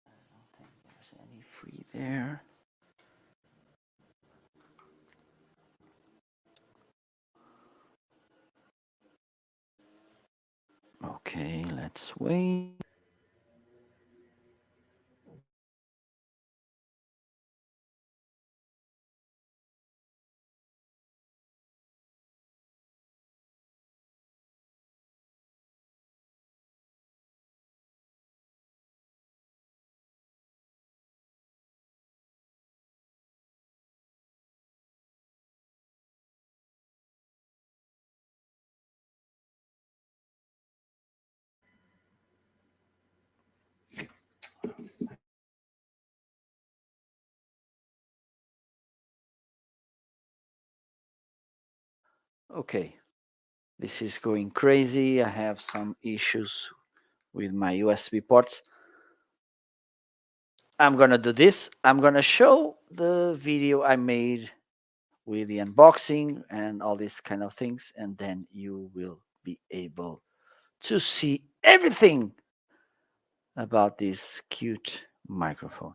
I don't think there's any free there. Okay, let's wait. Okay, this is going crazy. I have some issues with my USB ports. I'm gonna do this. I'm gonna show the video I made with the unboxing and all these kind of things, and then you will be able to see everything about this cute microphone.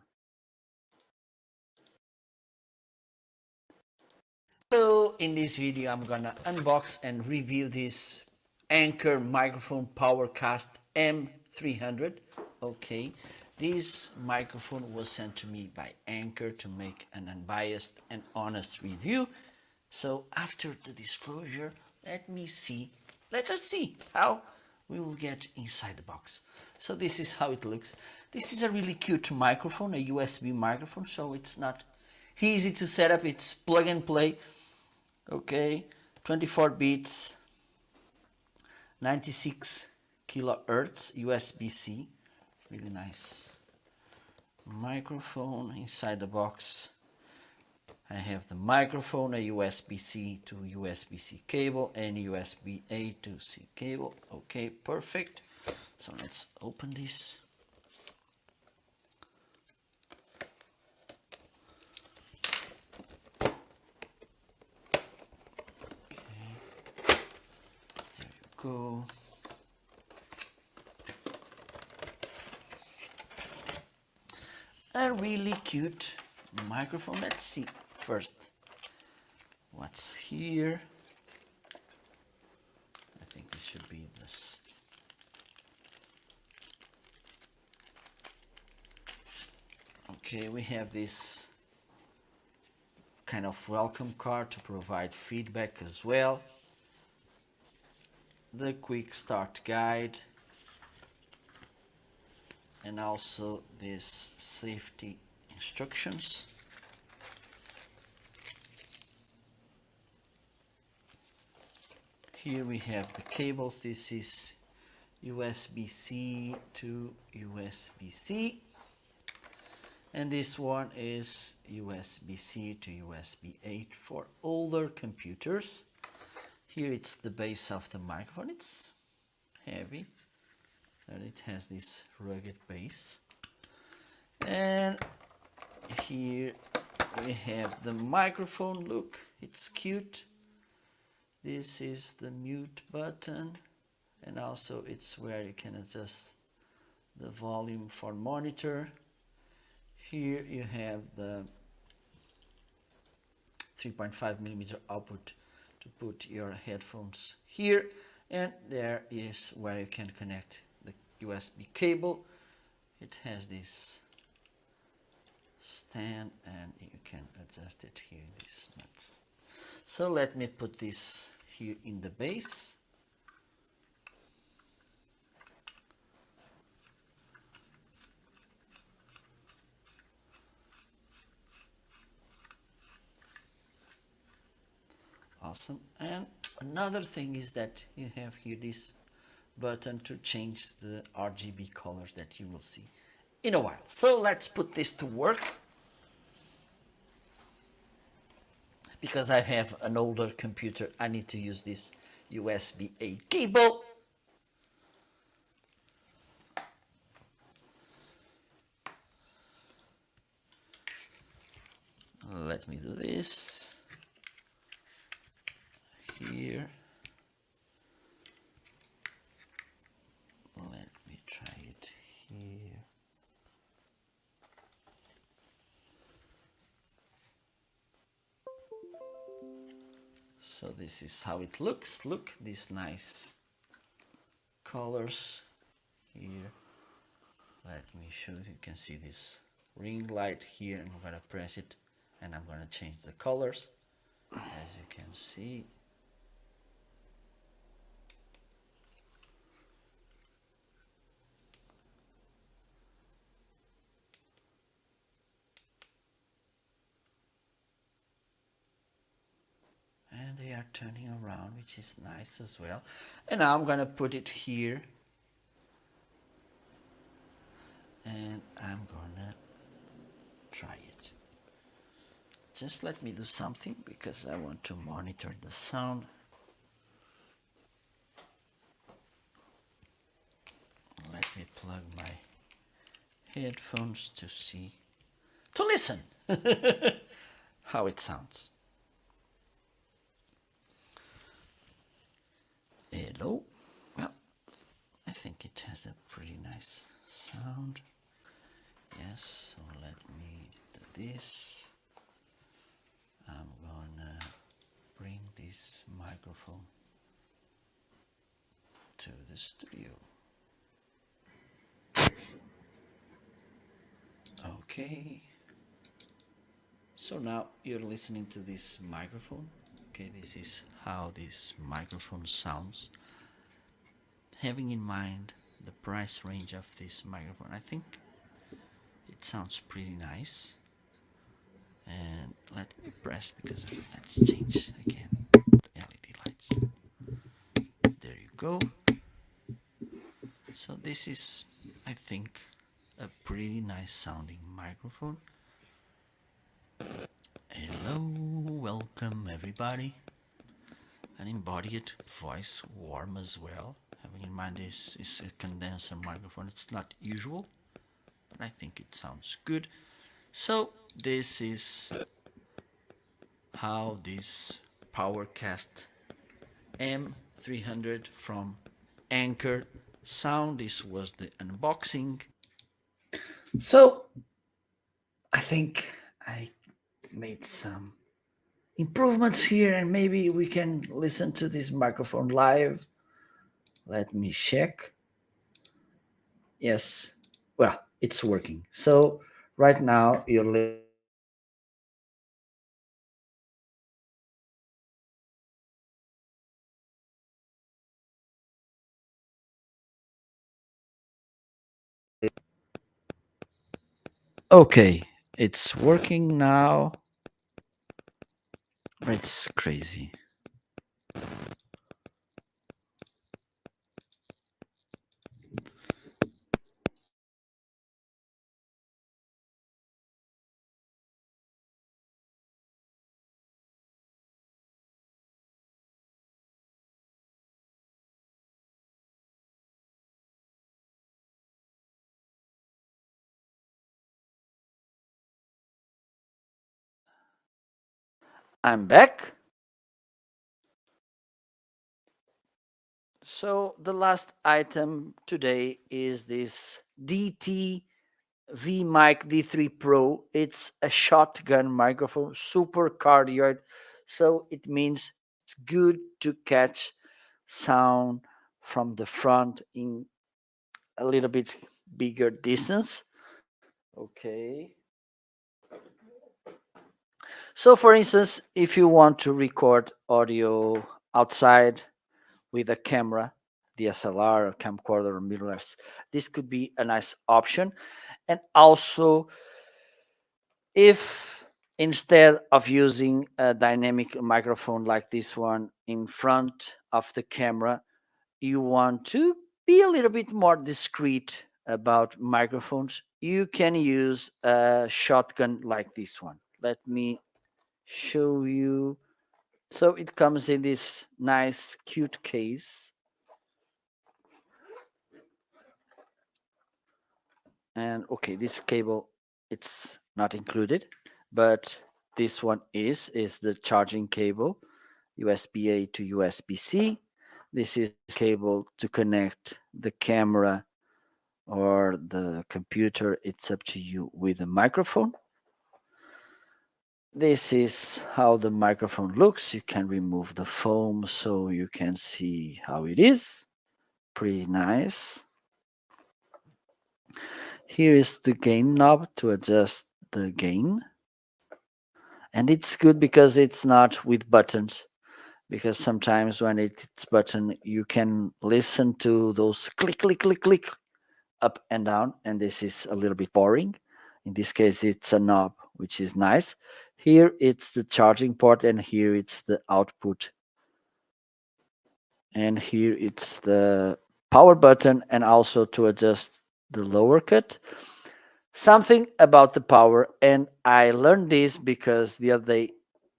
So in this video I'm gonna unbox and review this Anker microphone PowerCast M300. Okay, this microphone was sent to me by Anker to make an unbiased and honest review. So after the disclosure, let us see how we will get inside the box. So this is how it looks. This is a really cute microphone, a USB microphone, so it's not easy to set up. It's plug and play. Okay, 24 bits, 96 kilohertz USB-C. Really nice microphone inside the box. I have the microphone, a USB-C to USB-C cable, and USB-A to C cable. Okay, perfect. So let's open this. Okay, there you go. A really cute microphone. Let's see first what's here. I think this should be this. Okay, we have this kind of welcome card to provide feedback as well. The quick start guide, and also this safety instructions. Here we have the cables. This is USB-C to USB-C, and this one is USB-C to USB-A for older computers. Here it's the base of the microphone. It's heavy, and it has this rugged base. And here we have the microphone. Look, it's cute. This is the mute button, and also it's where you can adjust the volume for monitor. Here you have the 3.5 millimeter output to put your headphones here, and there is where you can connect the USB cable. It has this stand and you can adjust it here in these nuts. So let me put this here in the base. Awesome. And another thing is that you have here this button to change the RGB colors that you will see in a while. So let's put this to work. Because I have an older computer, I need to use this USB-A cable. Let me do this here. Let me try it here. So this is how it looks. Look, these nice colors here. Let me show you. You can see this ring light here, and I'm gonna press it and I'm gonna change the colors, as you can see. And they are turning around, which is nice as well. And now I'm gonna put it here, and I'm gonna try it. Just let me do something because I want to monitor the sound. plug my headphones to listen how it sounds. Hello. Well, I think it has a pretty nice sound. Yes, so let me do this. I'm gonna bring this microphone to the studio. Okay. So now you're listening to this microphone. Okay, this is how this microphone sounds. Having in mind the price range of this microphone, I think it sounds pretty nice. And let me press because let's change again the LED lights. There you go. So this is, I think, a pretty nice sounding microphone. Hello, welcome everybody. An embodied voice, warm as well. Having in mind this is a condenser microphone. It's not usual, but I think it sounds good. So this is how this PowerCast M300 from Anchor sound. This was the unboxing. So I think I made some improvements here, and maybe we can listen to this microphone live. Let me check. Yes, well, it's working. So right now you're okay. It's working now. It's crazy. I'm back. So the last item today is this DT V-Mic D3 Pro. It's a shotgun microphone, super cardioid. So it means it's good to catch sound from the front in a little bit bigger distance. Okay. So for instance, if you want to record audio outside with a camera, DSLR or camcorder or mirrorless, this could be a nice option. And also, if instead of using a dynamic microphone like this one in front of the camera, you want to be a little bit more discreet about microphones, you can use a shotgun like this one. Let me show you. So it comes in this nice, cute case. And okay, this cable, it's not included, but this one is the charging cable, USB-A to USB-C. This is cable to connect the camera or the computer. It's up to you with the microphone. This is how the microphone looks. You can remove the foam so you can see how it is. Pretty nice. Here is the gain knob to adjust the gain. And it's good because it's not with buttons. Because sometimes when it's button, you can listen to those click, click, click, click up and down. And this is a little bit boring. In this case, it's a knob, which is nice. Here it's the charging port, and here it's the output. And here it's the power button, and also to adjust the lower cut. Something about the power, and I learned this because the other day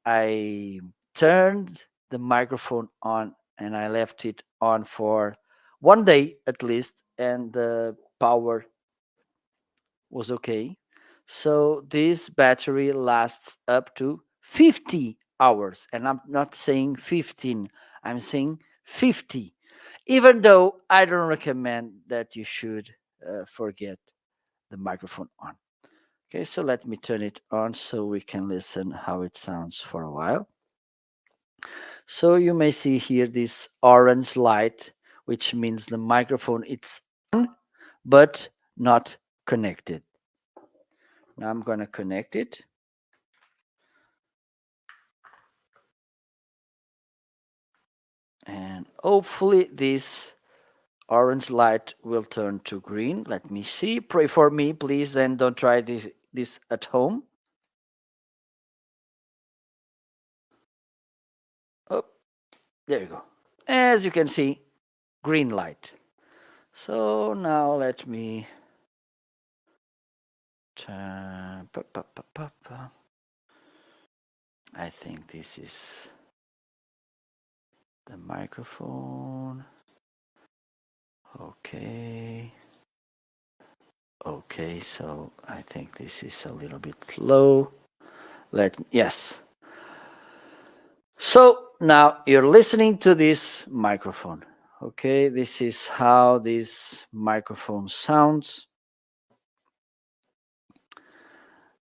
I turned the microphone on and I left it on for one day at least, and the power was okay. So this battery lasts up to 50 hours. And I'm not saying 15, I'm saying 50. Even though I don't recommend that you should forget the microphone on. Okay, so let me turn it on so we can listen how it sounds for a while. So you may see here this orange light, which means the microphone it's on, but not connected. Now I'm going to connect it. And hopefully this orange light will turn to green. Let me see. Pray for me, please, and don't try this at home. Oh, there you go. As you can see, green light. So now let me turn. I think this is the microphone. Okay. Okay, so I think this is a little bit low. Yes. So now you're listening to this microphone. Okay, this is how this microphone sounds.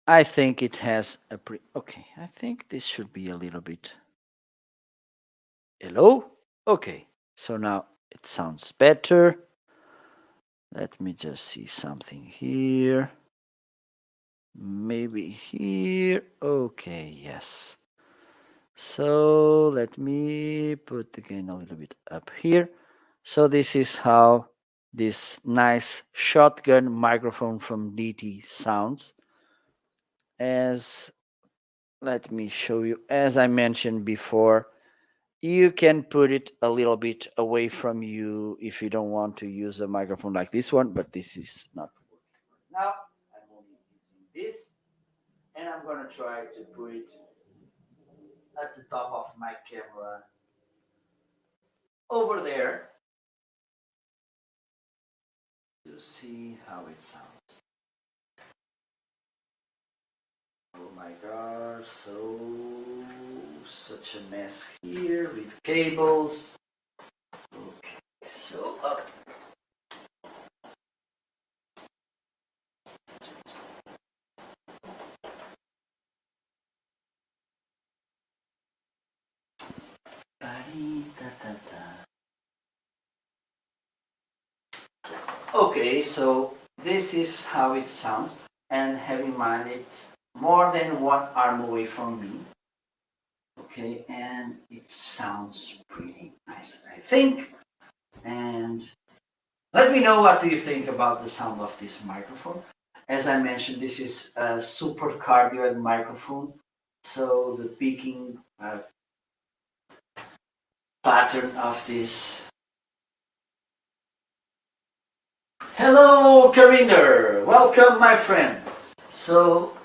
I think it has a okay, I think this should be a little bit. Hello? Okay, so now it sounds better. Let me just see something here. Maybe here. Okay, yes. So let me put the gain a little bit up here. So this is how this nice shotgun microphone from DT sounds. As let me show you, as I mentioned before, you can put it a little bit away from you if you don't want to use a microphone like this one, but this is not working. Now I'm only using this, and I'm gonna try to put it at the top of my camera over there to see how it sounds. Oh my gosh, such a mess here with cables. Okay, so up. Okay, so this is how it sounds, and have in mind it's more than one arm away from me. Okay, and it sounds pretty nice, I think. And let me know what do you think about the sound of this microphone. As I mentioned, this is a super cardioid microphone, so the picking pattern of this. Hello, Karinder. Welcome, my friend. So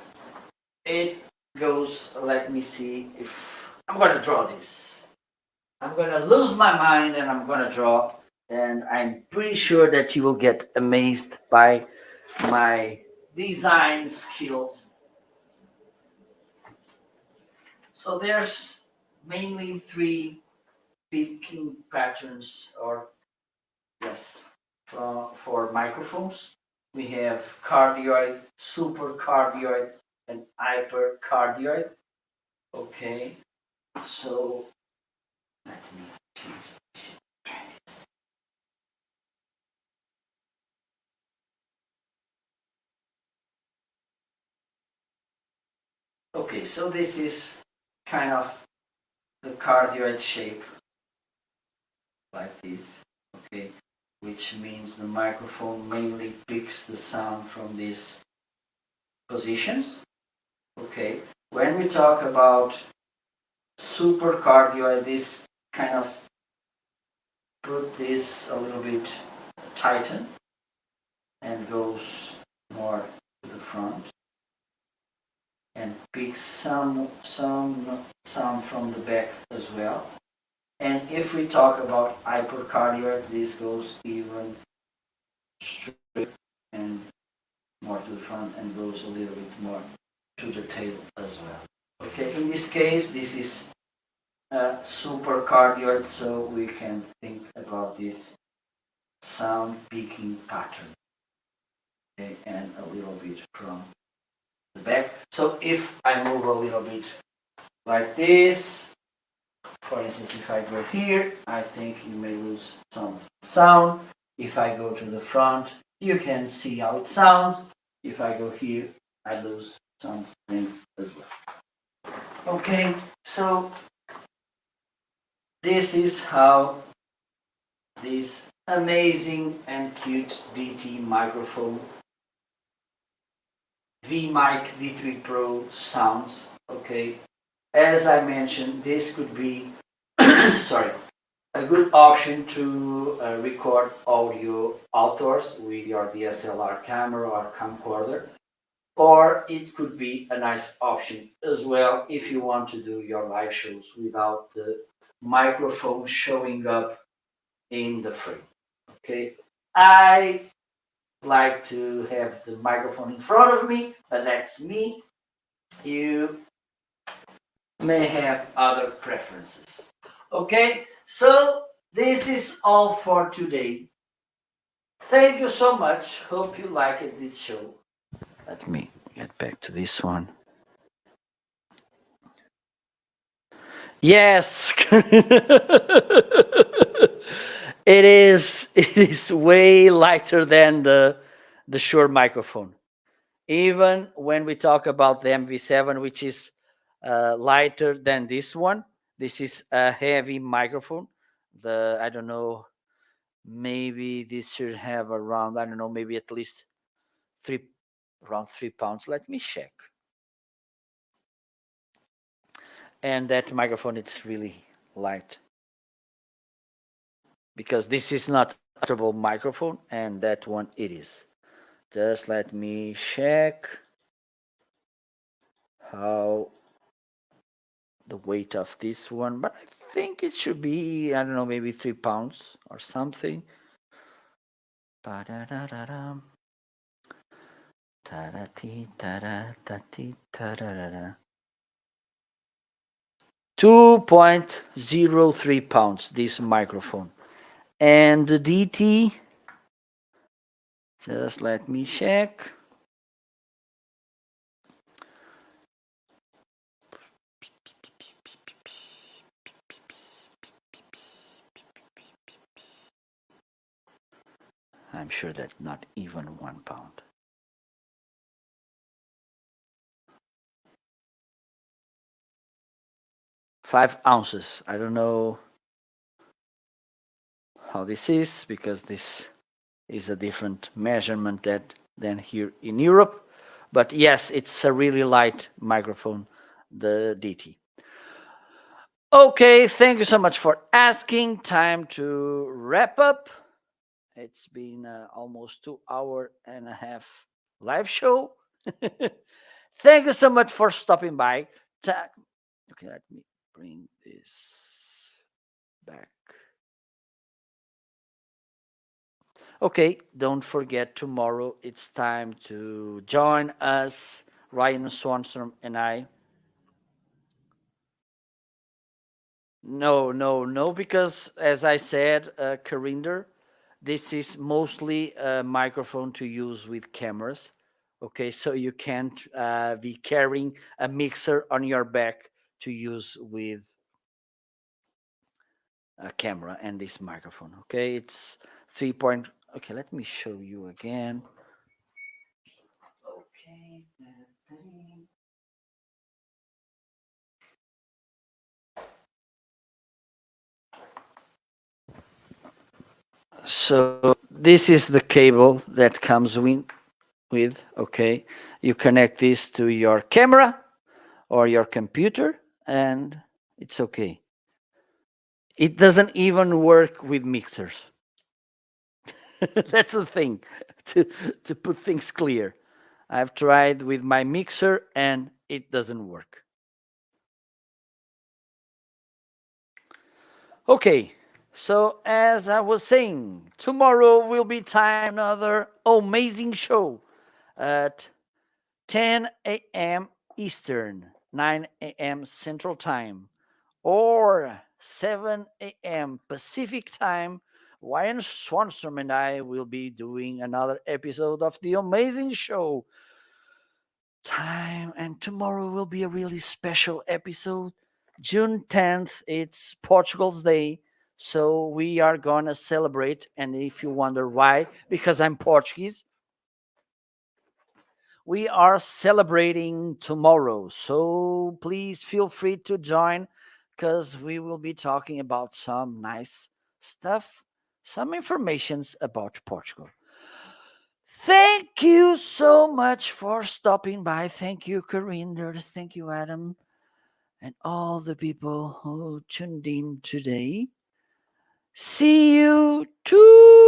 it goes, let me see if I'm going to draw this. I'm going to lose my mind and I'm going to draw. And I'm pretty sure that you will get amazed by my design skills. So there's mainly three picking patterns, or yes, for microphones. We have cardioid, supercardioid, and hypercardioid. Okay, so let me change this. Okay, so this is kind of the cardioid shape, like this. Okay, which means the microphone mainly picks the sound from these positions. Okay, when we talk about supercardioid, this kind of put this a little bit tighten and goes more to the front and picks some sound from the back as well. And if we talk about hypercardioids, this goes even straight and more to the front and goes a little bit more to the table as well. Okay, in this case, this is a super cardioid, so we can think about this sound peaking pattern. Okay, and a little bit from the back. So if I move a little bit like this, for instance, if I go here, I think you may lose some sound. If I go to the front, you can see how it sounds. If I go here, I lose something as well. Okay, so this is how this amazing and cute DT microphone VMic D3 Pro sounds. Okay, as I mentioned, this could be sorry, a good option to record audio outdoors with your DSLR camera or camcorder, or it could be a nice option as well if you want to do your live shows without the microphone showing up in the frame. Okay, I like to have the microphone in front of me, but that's me. You may have other preferences. Okay, so this is all for today. Thank you so much. Hope you liked this show. Let me get back to this one. Yes. It is way lighter than the Shure microphone. Even when we talk about the MV7, which is lighter than this one, this is a heavy microphone. I don't know, maybe this should have around, I don't know, maybe at least around 3 pounds. Let me check. And that microphone, it's really light, because this is not a portable microphone, and that one it is. Just let me check how the weight of this one, but I think it should be, I don't know, maybe 3 pounds or something. 2.03 pounds, this microphone. And the DT, just let me check. I'm sure that not even 1 pound. 5 ounces. I don't know how this is, because this is a different measurement than here in Europe. But yes, it's a really light microphone, the DT. Okay, thank you so much for asking. Time to wrap up. It's been almost 2.5 hours live show. Thank you so much for stopping by. Okay, let me bring this back. Okay, don't forget, tomorrow it's time to join us, Ryan Swanstrom and I. No, because as I said, Carinder, this is mostly a microphone to use with cameras. Okay, so you can't be carrying a mixer on your back to use with a camera and this microphone. Okay, it's 3 point. Okay, let me show you again. Okay. So this is the cable that comes with, okay. You connect this to your camera or your computer and it's okay. It doesn't even work with mixers. That's the thing, to put things clear. I've tried with my mixer and it doesn't work. Okay, So, as I was saying, tomorrow will be time another amazing show at 10 a.m. Eastern, 9 a.m. Central Time, or 7 a.m. Pacific Time. Ryan Swanstrom and I will be doing another episode of the amazing show. Time and tomorrow will be a really special episode. June 10th, it's Portugal's Day. So we are gonna celebrate. And if you wonder why, because I'm Portuguese, we are celebrating tomorrow. So please feel free to join because we will be talking about some nice stuff, some informations about Portugal. Thank you so much for stopping by. Thank you, Corinder. Thank you, Adam, and all the people who tuned in today. See you tomorrow.